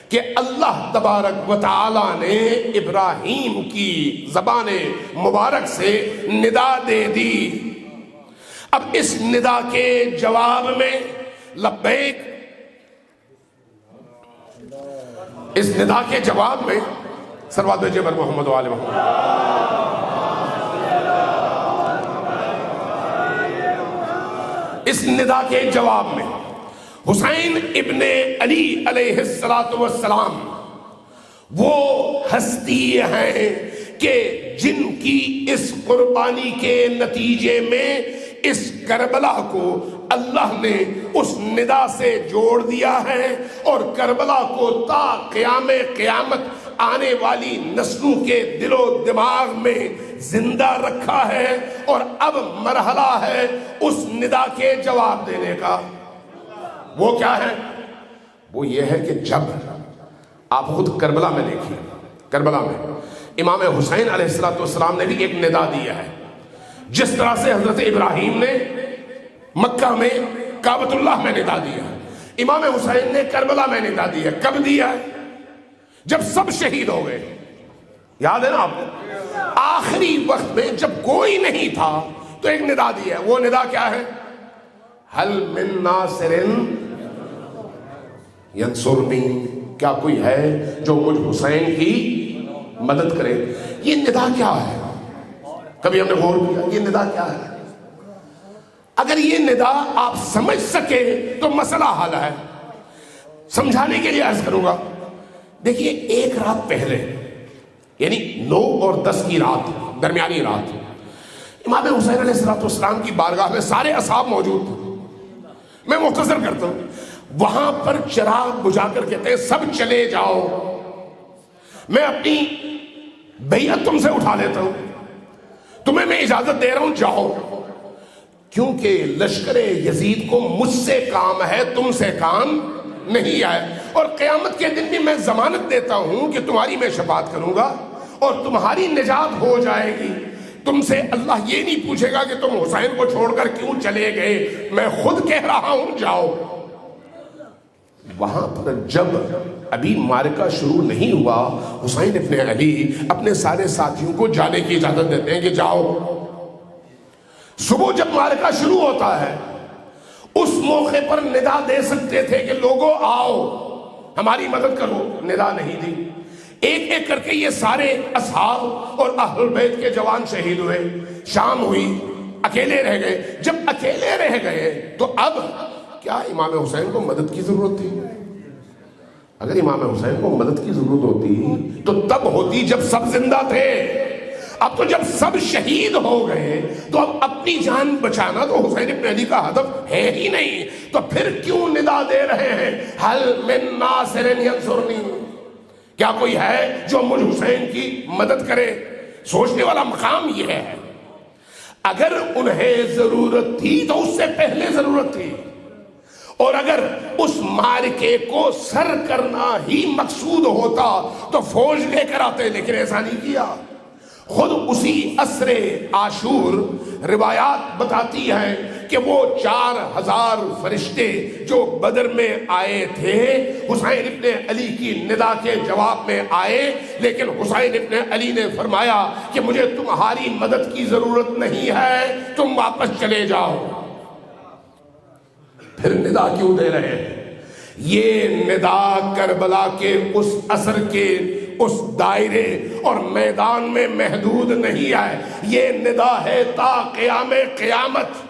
کہ اللہ تبارک و تعالی نے ابراہیم کی زبان مبارک سے ندا دے دی. اب اس ندا کے جواب میں لبیک، اس ندا کے جواب میں صلوات بھیجیے بر محمد و آل محمد. اس ندا کے جواب میں حسین ابن علی علیہ السلام وہ ہستی ہیں کہ جن کی اس قربانی کے نتیجے میں اس کربلا کو اللہ نے اس ندا سے جوڑ دیا ہے اور کربلا کو تا قیام قیامت آنے والی نسلوں کے دل و دماغ میں زندہ رکھا ہے. اور اب مرحلہ ہے اس ندا کے جواب دینے کا. وہ کیا ہے؟ وہ یہ ہے کہ جب آپ خود کربلا میں دیکھیے، کربلا میں امام حسین علیہ السلام نے بھی ایک ندا دیا ہے. جس طرح سے حضرت ابراہیم نے مکہ میں کعبۃ اللہ میں ندا دیا، امام حسین نے کربلا میں ندا دیا. کب دیا ہے؟ جب سب شہید ہو گئے. یاد ہے نا آپ کو؟ آخری وقت میں جب کوئی نہیں تھا تو ایک ندا دیا ہے. وہ ندا کیا ہے؟ حل من ناصر ینصرنی، کیا کوئی ہے جو مجھ حسین کی مدد کرے. یہ ندا کیا ہے؟ کبھی ہم نے غور کیا یہ ندا کیا ہے؟ اگر یہ ندا آپ سمجھ سکے تو مسئلہ حل ہے. سمجھانے کے لیے عرض کروں گا. دیکھیے ایک رات پہلے، یعنی 9 اور 10 کی رات، درمیانی رات، امام حسین علیہ السلام کی بارگاہ میں سارے اصحاب موجود تھے. میں مختصر کرتا ہوں. وہاں پر چراغ بجھا کر کہتے ہیں سب چلے جاؤ، میں اپنی بیعت تم سے اٹھا لیتا ہوں، تمہیں میں اجازت دے رہا ہوں، جاؤ. کیونکہ لشکر یزید کو مجھ سے کام ہے، تم سے کام نہیں آئے. اور قیامت کے دن بھی میں ضمانت دیتا ہوں کہ تمہاری میں شفاعت کروں گا اور تمہاری نجات ہو جائے گی. تم سے اللہ یہ نہیں پوچھے گا کہ تم حسین کو چھوڑ کر کیوں چلے گئے، میں خود کہہ رہا ہوں جاؤ. وہاں پر جب ابھی معرکہ شروع نہیں ہوا، حسین ابن علی اپنے سارے ساتھیوں کو جانے کی اجازت دیتے ہیں کہ جاؤ. صبح جب معرکہ شروع ہوتا ہے اس موقع پر ندا دے سکتے تھے کہ لوگوں آؤ ہماری مدد کرو، ندا نہیں دی. ایک ایک کر کے یہ سارے اصحاب اور اہل بیت کے جوان شہید ہوئے. شام ہوئی، اکیلے رہ گئے. جب اکیلے رہ گئے تو اب کیا امام حسین کو مدد کی ضرورت تھی؟ اگر امام حسین کو مدد کی ضرورت ہوتی تو تب ہوتی جب سب زندہ تھے. اب تو جب سب شہید ہو گئے تو اب اپنی جان بچانا تو حسین ابن علی کا ہدف ہے ہی نہیں. تو پھر کیوں ندا دے رہے ہیں حل من ناصر ینصرنی؟ کیا کوئی ہے جو مجھ حسین کی مدد کرے؟ سوچنے والا مقام یہ ہے. اگر انہیں ضرورت تھی تو اس سے پہلے ضرورت تھی، اور اگر اس معرکے کو سر کرنا ہی مقصود ہوتا تو فوج لے کر آتے، لیکن ایسا نہیں کیا. خود اسی عصر عاشور روایات بتاتی ہیں کہ وہ 4000 فرشتے جو بدر میں آئے تھے حسین ابن علی کی ندا کے جواب میں آئے، لیکن حسین ابن علی نے فرمایا کہ مجھے تمہاری مدد کی ضرورت نہیں ہے، تم واپس چلے جاؤ. پھر ندا کیوں دے رہے ہیں؟ یہ ندا کربلا کے اس اثر کے اس دائرے اور میدان میں محدود نہیں ہے. یہ ندا ہے تا قیام قیامت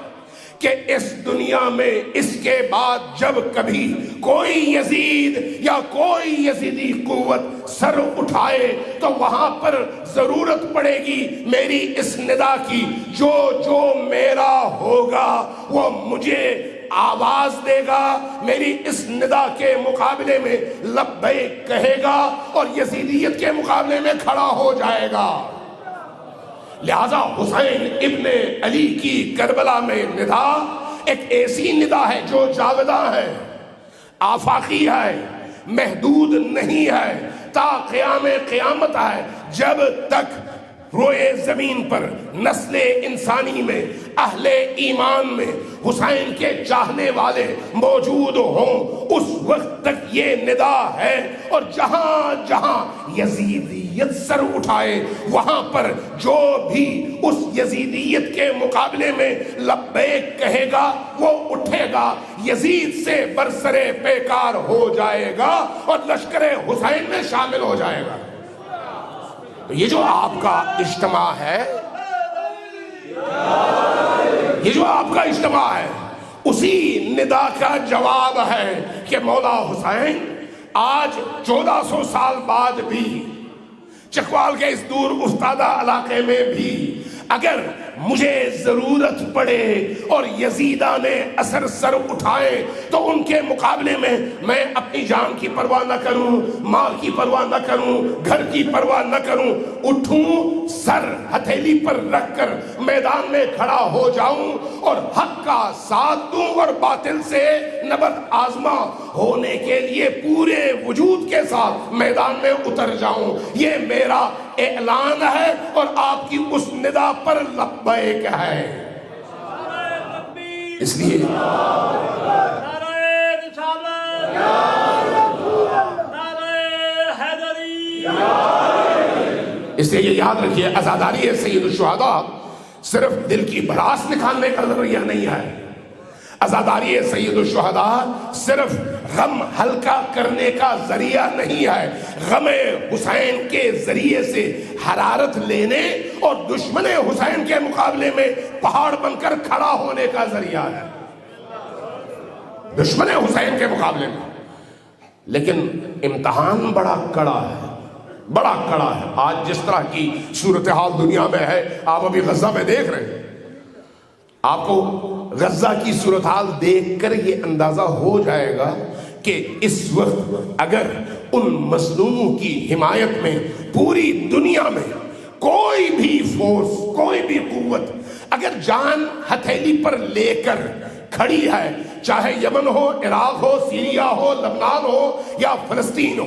کہ اس دنیا میں اس کے بعد جب کبھی کوئی یزید یا کوئی یزیدی قوت سر اٹھائے تو وہاں پر ضرورت پڑے گی میری اس ندا کی. جو جو میرا ہوگا وہ مجھے آواز دے گا، میری اس ندا کے مقابلے میں لبیک کہے گا اور یزیدیت کے مقابلے میں کھڑا ہو جائے گا. لہذا حسین ابن علی کی کربلا میں ندا ایک ایسی ندا ہے جو جاوداں ہے، آفاقی ہے، محدود نہیں ہے، تا قیام قیامت ہے. جب تک روئے زمین پر نسل انسانی میں اہل ایمان میں حسین کے چاہنے والے موجود ہوں، اس وقت تک یہ ندا ہے، اور جہاں جہاں یزیدیت سر اٹھائے وہاں پر جو بھی اس یزیدیت کے مقابلے میں لبیک کہے گا وہ اٹھے گا، یزید سے برسرے پیکار ہو جائے گا اور لشکر حسین میں شامل ہو جائے گا۔ تو یہ جو آپ کا اجتماع ہے، یہ جو آپ کا اجتماع ہے، اسی ندا کا جواب ہے کہ مولا حسین آج 1400 سال بعد بھی چکوال کے اس دور افتادہ علاقے میں بھی اگر مجھے ضرورت پڑے اور یزیدان اثر سر اٹھائے تو ان کے مقابلے میں اپنی جان کی پرواہ نہ کروں، مال کی پرواہ نہ کروں، گھر کی پرواہ نہ کروں، اٹھوں، سر ہتھیلی پر رکھ کر میدان میں کھڑا ہو جاؤں اور حق کا ساتھ دوں اور باطل سے نبرد آزما ہونے کے لیے پورے وجود کے ساتھ میدان میں اتر جاؤں۔ یہ میرا اعلان ہے اور آپ کی اس ندا پر لبیک ہے۔ اس لیے یہ یاد رکھیے، عزاداری سید الشہداء صرف دل کی بھڑاس نکالنے کا ذریعہ نہیں ہے، عزاداری سید الشہداء صرف غم ہلکا کرنے کا ذریعہ نہیں ہے، غم حسین کے ذریعے سے حرارت لینے اور دشمن حسین کے مقابلے میں پہاڑ بن کر کھڑا ہونے کا ذریعہ ہے، دشمن حسین کے مقابلے میں۔ لیکن امتحان بڑا کڑا ہے، بڑا کڑا ہے۔ آج جس طرح کی صورتحال دنیا میں ہے، آپ ابھی غزہ میں دیکھ رہے ہیں، آپ کو غزہ کی صورتحال دیکھ کر یہ اندازہ ہو جائے گا کہ اس وقت اگر ان مظلوموں کی حمایت میں پوری دنیا میں کوئی بھی فورس، کوئی بھی قوت اگر جان ہتھیلی پر لے کر کھڑی ہے، چاہے یمن ہو، عراق ہو، سیریا ہو، لبنان ہو یا فلسطین ہو،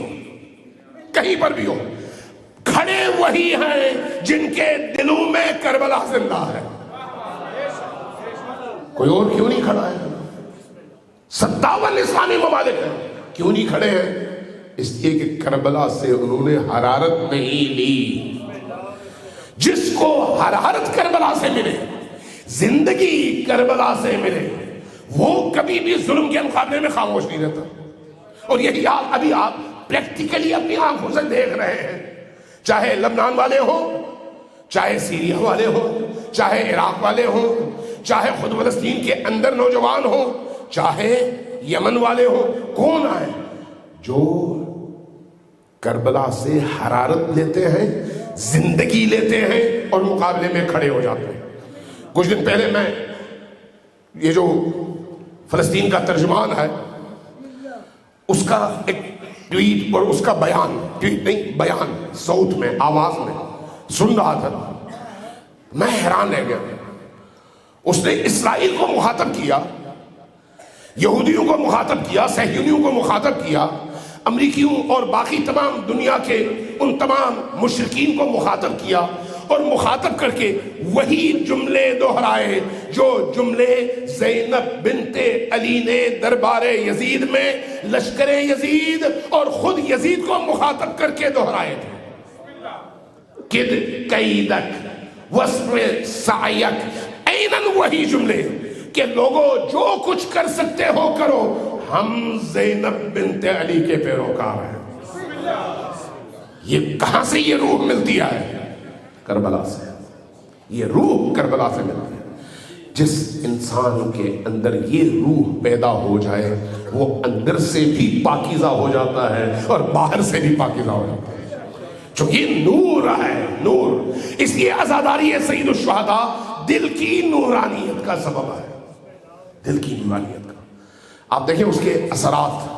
کہیں پر بھی ہو، کھڑے وہی ہیں جن کے دلوں میں کربلا زندہ ہے۔ کوئی اور کیوں نہیں کھڑا ہے؟ 57 اسلامی ممالک ہیں، کیوں نہیں کھڑے ہیں؟ اس لیے کہ کربلا سے انہوں نے حرارت نہیں لی۔ جس کو حرارت کربلا سے ملے، زندگی کربلا سے ملے، وہ کبھی بھی ظلم کے مقابلے میں خاموش نہیں رہتا۔ اور یہی ابھی آپ پریکٹیکلی اپنی آنکھوں سے دیکھ رہے ہیں، چاہے لبنان والے ہوں، چاہے سیریا والے ہوں، چاہے عراق والے ہوں، چاہے خود فلسطین کے اندر نوجوان ہوں، چاہے یمن والے ہوں، کون آئے جو کربلا سے حرارت لیتے ہیں، زندگی لیتے ہیں اور مقابلے میں کھڑے ہو جاتے ہیں۔ کچھ دن پہلے میں یہ جو فلسطین کا ترجمان ہے اس کا ایک ٹویٹ اور اس کا بیان، ٹویٹ نہیں بیان، صوت میں، آواز میں سن رہا تھا، میں حیران رہ گیا۔ اس نے اسرائیل کو مخاطب کیا، یہودیوں کو مخاطب کیا، صہیونیوں کو مخاطب کیا، امریکیوں اور باقی تمام دنیا کے ان تمام مشرکین کو مخاطب کیا، اور مخاطب کر کے وہی جملے دہرائے جو جملے زینب بنت علی نے دربار یزید میں لشکر یزید اور خود یزید کو مخاطب کر کے دہرائے تھے۔ کد قیدک وصف سعیک، اینن وہی جملے کہ لوگوں جو کچھ کر سکتے ہو کرو، ہم زینب بنت علی کے پیروکار ہیں۔ یہ کہاں سے یہ روح ملتی ہے؟ کربلا سے۔ یہ روح کربلا سے ملتی ہے۔ جس انسان کے اندر یہ روح پیدا ہو جائے وہ اندر سے بھی پاکیزہ ہو جاتا ہے اور باہر سے بھی پاکیزہ ہو جاتا ہے، چونکہ یہ نور ہے، نور۔ اس لیے عزاداری سید الشہداء دل کی نورانیت کا سبب ہے، دل کی نورانیت کا۔ آپ دیکھیں اس کے اثرات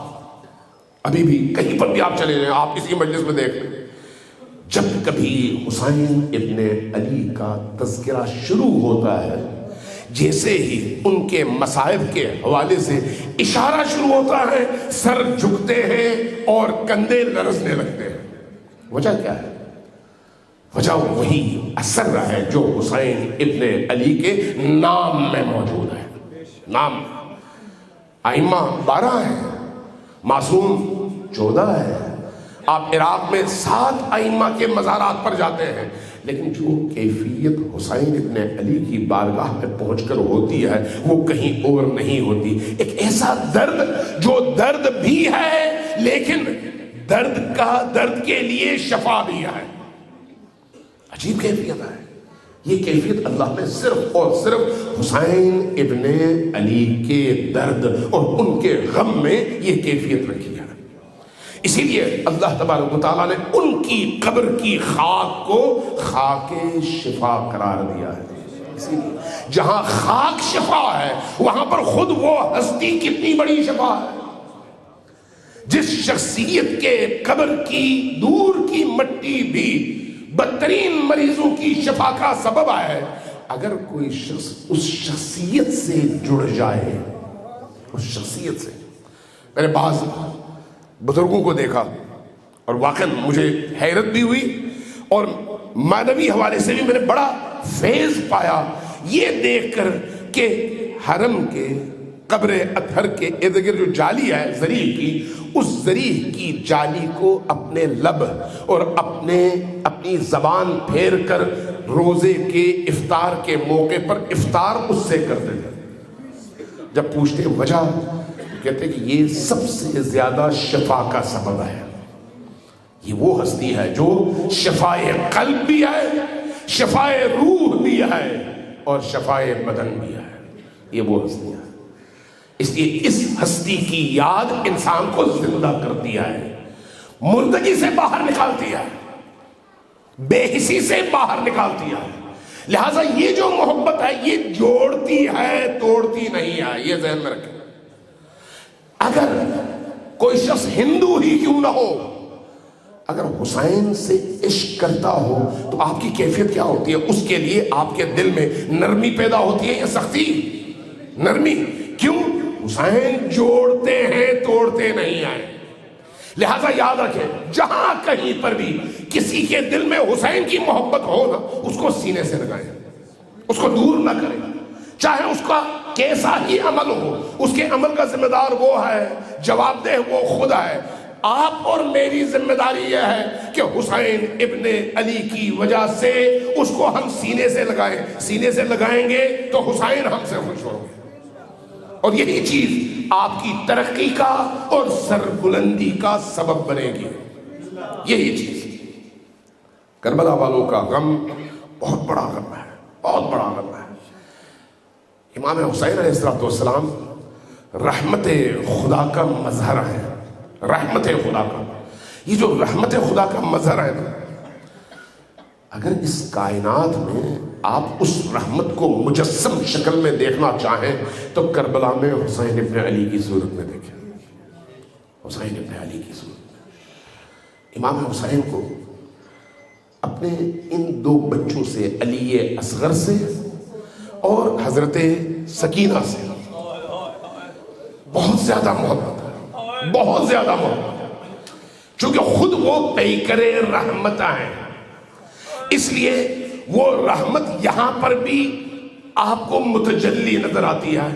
ابھی بھی کہیں پر بھی آپ چلے جائیں، آپ کسی مجلس میں دیکھ لیں، جب کبھی حسین ابن علی کا تذکرہ شروع ہوتا ہے، جیسے ہی ان کے مصائب کے حوالے سے اشارہ شروع ہوتا ہے، سر جھکتے ہیں اور کندھے لرزنے لگتے ہیں۔ وجہ کیا ہے؟ وجہ وہی اثر ہے جو حسین ابن علی کے نام میں موجود ہے. نام ائمہ 12 ہے، معصوم 14 ہے. آپ عراق میں 7 ائمہ کے مزارات پر جاتے ہیں، لیکن جو کیفیت حسین ابن علی کی بارگاہ میں پہنچ کر ہوتی ہے وہ کہیں اور نہیں ہوتی. ایک ایسا درد جو درد بھی ہے لیکن درد کے لیے شفا بھی ہے. عجیب کیفیت ہے. یہ کیفیت اللہ نے صرف اور صرف حسین ابن علی کے درد اور ان کے غم میں یہ کیفیت رکھی ہے. اسی لیے اللہ تبارک و تعالیٰ نے ان کی قبر کی خاک کو خاک شفا قرار دیا ہے. اسی لیے جہاں خاک شفا ہے وہاں پر خود وہ ہستی کتنی بڑی شفا ہے. جس شخصیت کے قبر کی دور کی مٹی بھی بدترین مریضوں کی شفا کا سبب ہے، اگر کوئی شخص اس شخصیت سے جڑ جائے، اس شخصیت سے. میں نے بعض بزرگوں کو دیکھا اور واقعا مجھے حیرت بھی ہوئی اور معنوی حوالے سے بھی میں نے بڑا فیض پایا یہ دیکھ کر کہ حرم کے قبر اطہر کے ارد گرد جو جالی ہے زریح کی، اس زریح کی جالی کو اپنے لب اور اپنی زبان پھیر کر روزے کے افطار کے موقع پر افطار اس سے کرتے تھے. جب پوچھتے وجہ، کہتے کہ یہ سب سے زیادہ شفا کا سبب ہے. یہ وہ ہستی ہے جو شفائے قلب بھی ہے، شفائے روح بھی ہے اور شفائے بدن بھی ہے. یہ وہ ہستی ہے. اس لیے اس ہستی کی یاد انسان کو زندہ کرتی ہے، مردگی سے باہر نکالتی ہے، بے حسی سے باہر نکالتی ہے. لہٰذا یہ جو محبت ہے یہ جوڑتی ہے، توڑتی نہیں ہے. یہ ذہن میں رکھیں. اگر کوئی شخص ہندو ہی کیوں نہ ہو، اگر حسین سے عشق کرتا ہو تو آپ کی کیفیت کیا ہوتی ہے؟ اس کے لیے آپ کے دل میں نرمی پیدا ہوتی ہے یا سختی؟ نرمی. کیوں؟ حسین جوڑتے ہیں، توڑتے نہیں ہیں. لہذا یاد رکھیں، جہاں کہیں پر بھی کسی کے دل میں حسین کی محبت ہو نا، اس کو سینے سے لگائیں، اس کو دور نہ کریں. چاہے اس کا کیسا ہی عمل ہو، اس کے عمل کا ذمہ دار وہ ہے، جواب دہ وہ خود ہے. آپ اور میری ذمہ داری یہ ہے کہ حسین ابن علی کی وجہ سے اس کو ہم سینے سے لگائیں. سینے سے لگائیں گے تو حسین ہم سے خوش ہوں گے، اور یہی چیز آپ کی ترقی کا اور سربلندی کا سبب بنے گی. یہی چیز. کربلا والوں کا غم بہت بڑا غم ہے، بہت بڑا غم ہے. امام حسین علیہ السلام رحمت خدا کا مظہر ہے. رحمت خدا کا، یہ جو رحمت خدا کا مظہر ہے نا، اگر اس کائنات میں آپ اس رحمت کو مجسم شکل میں دیکھنا چاہیں تو کربلا میں حسین ابن علی کی صورت میں دیکھیں. حسین ابن علی کی صورت میں امام حسین کو اپنے ان 2 بچوں سے، علی اصغر سے اور حضرت سکینہ سے بہت زیادہ محبت ہے، بہت زیادہ محبت ہے. چونکہ خود وہ پیکر رحمت ہیں، اس لیے وہ رحمت یہاں پر بھی آپ کو متجلی نظر آتی ہے.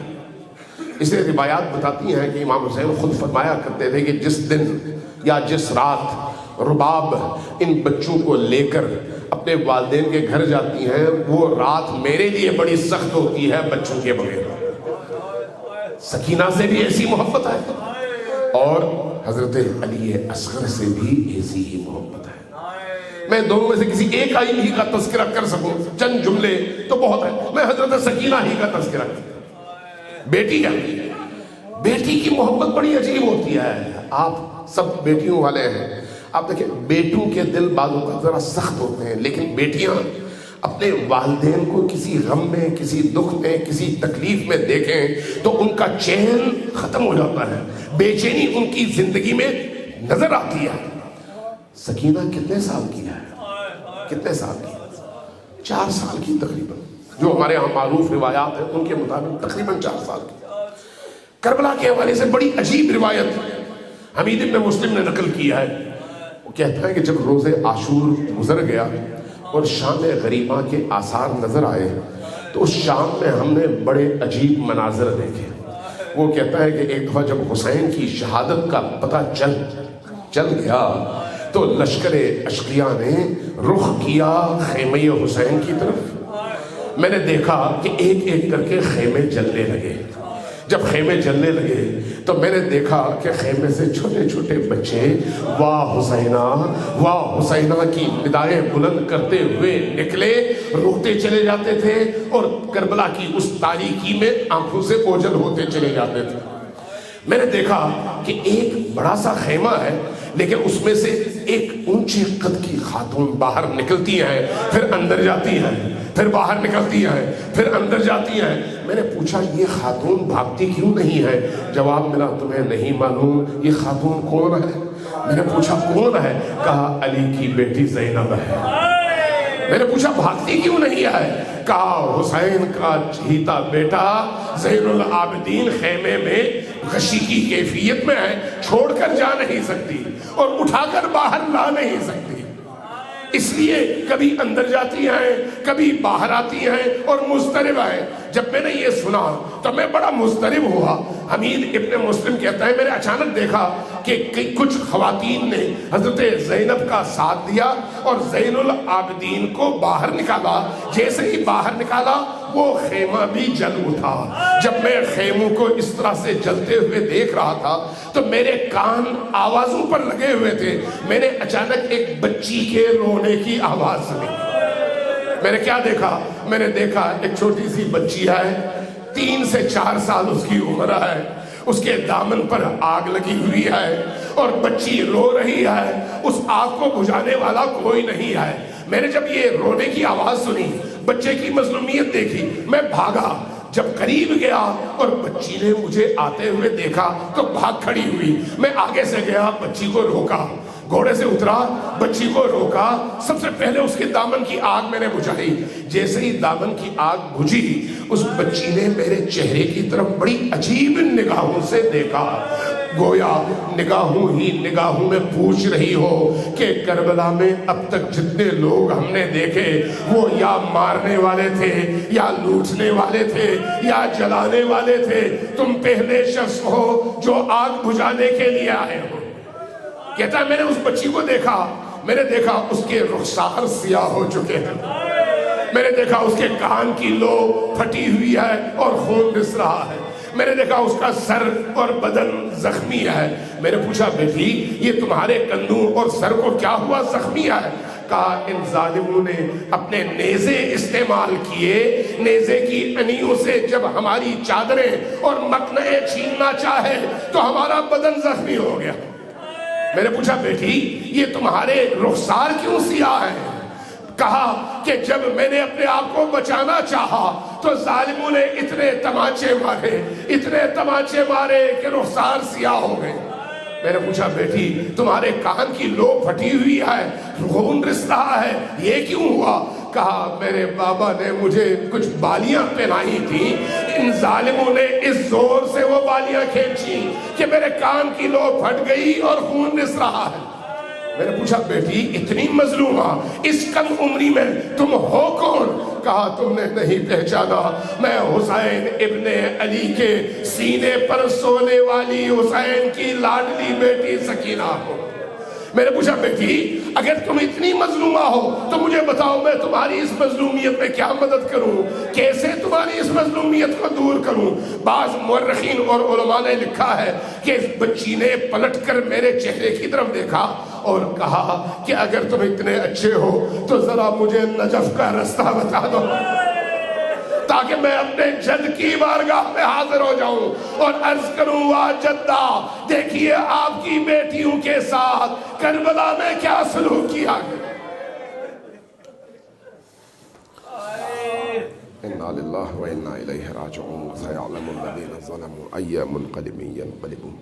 اس لیے روایات بتاتی ہیں کہ امام حسین خود فرمایا کرتے تھے کہ جس دن یا جس رات رباب ان بچوں کو لے کر اپنے والدین کے گھر جاتی ہیں، وہ رات میرے لیے بڑی سخت ہوتی ہے بچوں کے بغیر. سکینہ سے بھی ایسی محبت ہے اور حضرت علی اصغر سے بھی ایسی ہی محبت ہے. میں دونوں میں سے کسی ایک آئی ہی کا تذکرہ کر سکوں، چند جملے تو بہت ہے. میں حضرت سکینہ ہی کا تذکرہ کرتا. بیٹی ہے، بیٹی کی محبت بڑی عجیب ہوتی ہے. آپ سب بیٹیوں والے ہیں، آپ دیکھیں بیٹوں کے دل بعض اوقات ذرا سخت ہوتے ہیں، لیکن بیٹیاں اپنے والدین کو کسی غم میں، کسی دکھ میں، کسی تکلیف میں دیکھیں تو ان کا چین ختم ہو جاتا ہے، بے چینی ان کی زندگی میں نظر آتی ہے. سکینہ کتنے سال کی ہے؟ کتنے سال کی؟ 4 سال کی تقریباً. جو ہمارے یہاں معروف روایات ہیں ان کے مطابق تقریباً 4 سال کی. کربلا کے حوالے سے بڑی عجیب روایت حمید ابن مسلم نے نقل کیا ہے. وہ کہتا ہے کہ جب روز عاشور گزر گیا، اور شام غریبہ کے آثار نظر آئے تو اس شام میں ہم نے بڑے عجیب مناظر دیکھے. وہ کہتا ہے کہ ایک دفعہ جب حسین کی شہادت کا پتہ چل گیا تو لشکر اشقیاء نے رخ کیا خیمہ حسین کی طرف. میں نے دیکھا کہ ایک ایک کر کے خیمے جلنے لگے. جب خیمے جلنے لگے تو میں نے دیکھا کہ خیمے سے چھوٹے چھوٹے بچے واہ حسینہ کی ندائیں بلند کرتے ہوئے نکلے, روتے چلے جاتے تھے اور کربلا کی اس تاریکی میں آنکھوں سے اوجھل ہوتے چلے جاتے تھے. میں نے دیکھا کہ ایک بڑا سا خیمہ ہے لیکن اس میں سے ایک اونچے قد کی خاتون باہر نکلتی ہیں, پھر اندر جاتی ہیں, پھر باہر نکلتی ہیں, پھر اندر جاتی ہیں. میں نے پوچھا یہ خاتون بھاگتی کیوں نہیں ہے؟ جواب ملا تمہیں نہیں معلوم یہ خاتون کون ہے؟ میں نے پوچھا کون ہے؟ کہا علی کی بیٹی زینب ہے. میں نے پوچھا بھاگتی کیوں نہیں ہے؟ کہا حسین کا چہیتا بیٹا زین العابدین خیمے میں غشی کی کیفیت میں ہے, چھوڑ کر جا نہیں سکتی اور اٹھا کر باہر لا نہیں سکتی, اس لیے کبھی اندر جاتی ہیں کبھی باہر آتی ہیں اور مضطرب ہیں. جب میں نے یہ سنا تو میں بڑا مضطرب ہوا. حمید ابن مسلم کہتا ہے میں نے اچانک دیکھا کہ کچھ خواتین نے حضرت زینب کا ساتھ دیا اور زین العابدین کو باہر نکالا. جیسے ہی باہر نکالا وہ خیمہ بھی جل اٹھا. جب میں خیموں کو اس طرح سے جلتے ہوئے دیکھ رہا تھا تو میرے کان آوازوں پر لگے ہوئے تھے. میں نے اچانک ایک بچی کے رونے کی آواز سنی. میں نے کیا دیکھا؟ میں نے دیکھا ایک چھوٹی سی بچی ہے, 3 سے 4 سال اس کی عمر ہے, اس کے دامن پر آگ لگی ہوئی ہے اور بچی رو رہی ہے. اس آگ کو بجھانے والا کوئی نہیں ہے. میں نے جب یہ رونے کی آواز سنی, بچے کی مظلومیت دیکھی, میں بھاگا. جب قریب گیا اور بچی نے مجھے آتے ہوئے دیکھا تو بھاگ کھڑی ہوئی. میں آگے سے گیا, بچی کو روکا, گھوڑے سے اترا, بچی کو روکا. سب سے پہلے اس کے دامن کی آگ میں نے بجھائی. جیسے ہی دامن کی آگ بجھی اس بچی نے میرے چہرے کی طرف بڑی عجیب نگاہوں سے دیکھا, گویا نگاہوں ہی نگاہوں میں پوچھ رہی ہو کہ کربلا میں اب تک جتنے لوگ ہم نے دیکھے وہ یا مارنے والے تھے یا لوٹنے والے تھے یا جلانے والے تھے, تم پہلے شخص ہو جو آگ بجھانے کے لیے آئے ہو. کہتا ہے میں نے اس بچی کو دیکھا, میں نے دیکھا اس کے رخسار سیاہ ہو چکے ہیں, میں نے دیکھا اس کے کان کی لو پھٹی ہوئی ہے اور خون رس رہا ہے, میں نے دیکھا اس کا سر اور بدن زخمی ہے. میں نے پوچھا بیٹی یہ تمہارے کندھوں اور سر کو کیا ہوا زخمی ہے؟ کہا ان ظالموں نے اپنے نیزے استعمال کیے, نیزے کی انیوں سے جب ہماری چادریں اور مکنئے چھیننا چاہے تو ہمارا بدن زخمی ہو گیا. میں نے پوچھا بیٹی یہ تمہارے رخسار کیوں سیاہ ہے؟ کہا کہ جب میں نے اپنے آپ کو بچانا چاہا تو ظالموں نے اتنے تماچے مارے کہ رخسار سیاہ ہو گئے. میں نے پوچھا بیٹی تمہارے کان کی لو پھٹی ہوئی ہے, خون رس رہا ہے, یہ کیوں ہوا؟ کہا میرے بابا نے مجھے کچھ بالیاں پہنائی تھی, ان ظالموں نے اس زور سے وہ بالیاں کھینچی کہ میرے کان کی لو پھٹ گئی اور خون رس رہا ہے. میں نے پوچھا بیٹی اتنی مظلومہ اس کم عمری میں تم ہو کون؟ کہا تم نے نہیں پہچانا, میں حسین ابن علی کے سینے پر سونے والی حسین کی لاڈلی بیٹی سکینہ ہوں. میں نے پوچھا بیٹی اگر تم اتنی مظلومہ ہو تو مجھے بتاؤ میں تمہاری اس مظلومیت میں کیا مدد کروں, کیسے تمہاری اس مظلومیت کو دور کروں؟ بعض مورخین اور علماء نے لکھا ہے کہ اس بچی نے پلٹ کر میرے چہرے کی طرف دیکھا اور کہا کہ اگر تم اتنے اچھے ہو تو ذرا مجھے نجف کا رستہ بتا دو تاکہ میں اپنے جد کی بارگاہ میں حاضر ہو جاؤں اور عرض کروں وا جدہ دیکھیے آپ کی بیٹیوں کے ساتھ کربلا میں کیا سلوک کیا گیا. انا للہ و انا الیہ راجعون سیعلم الذین ظلموا ای منقلب ینقلبون.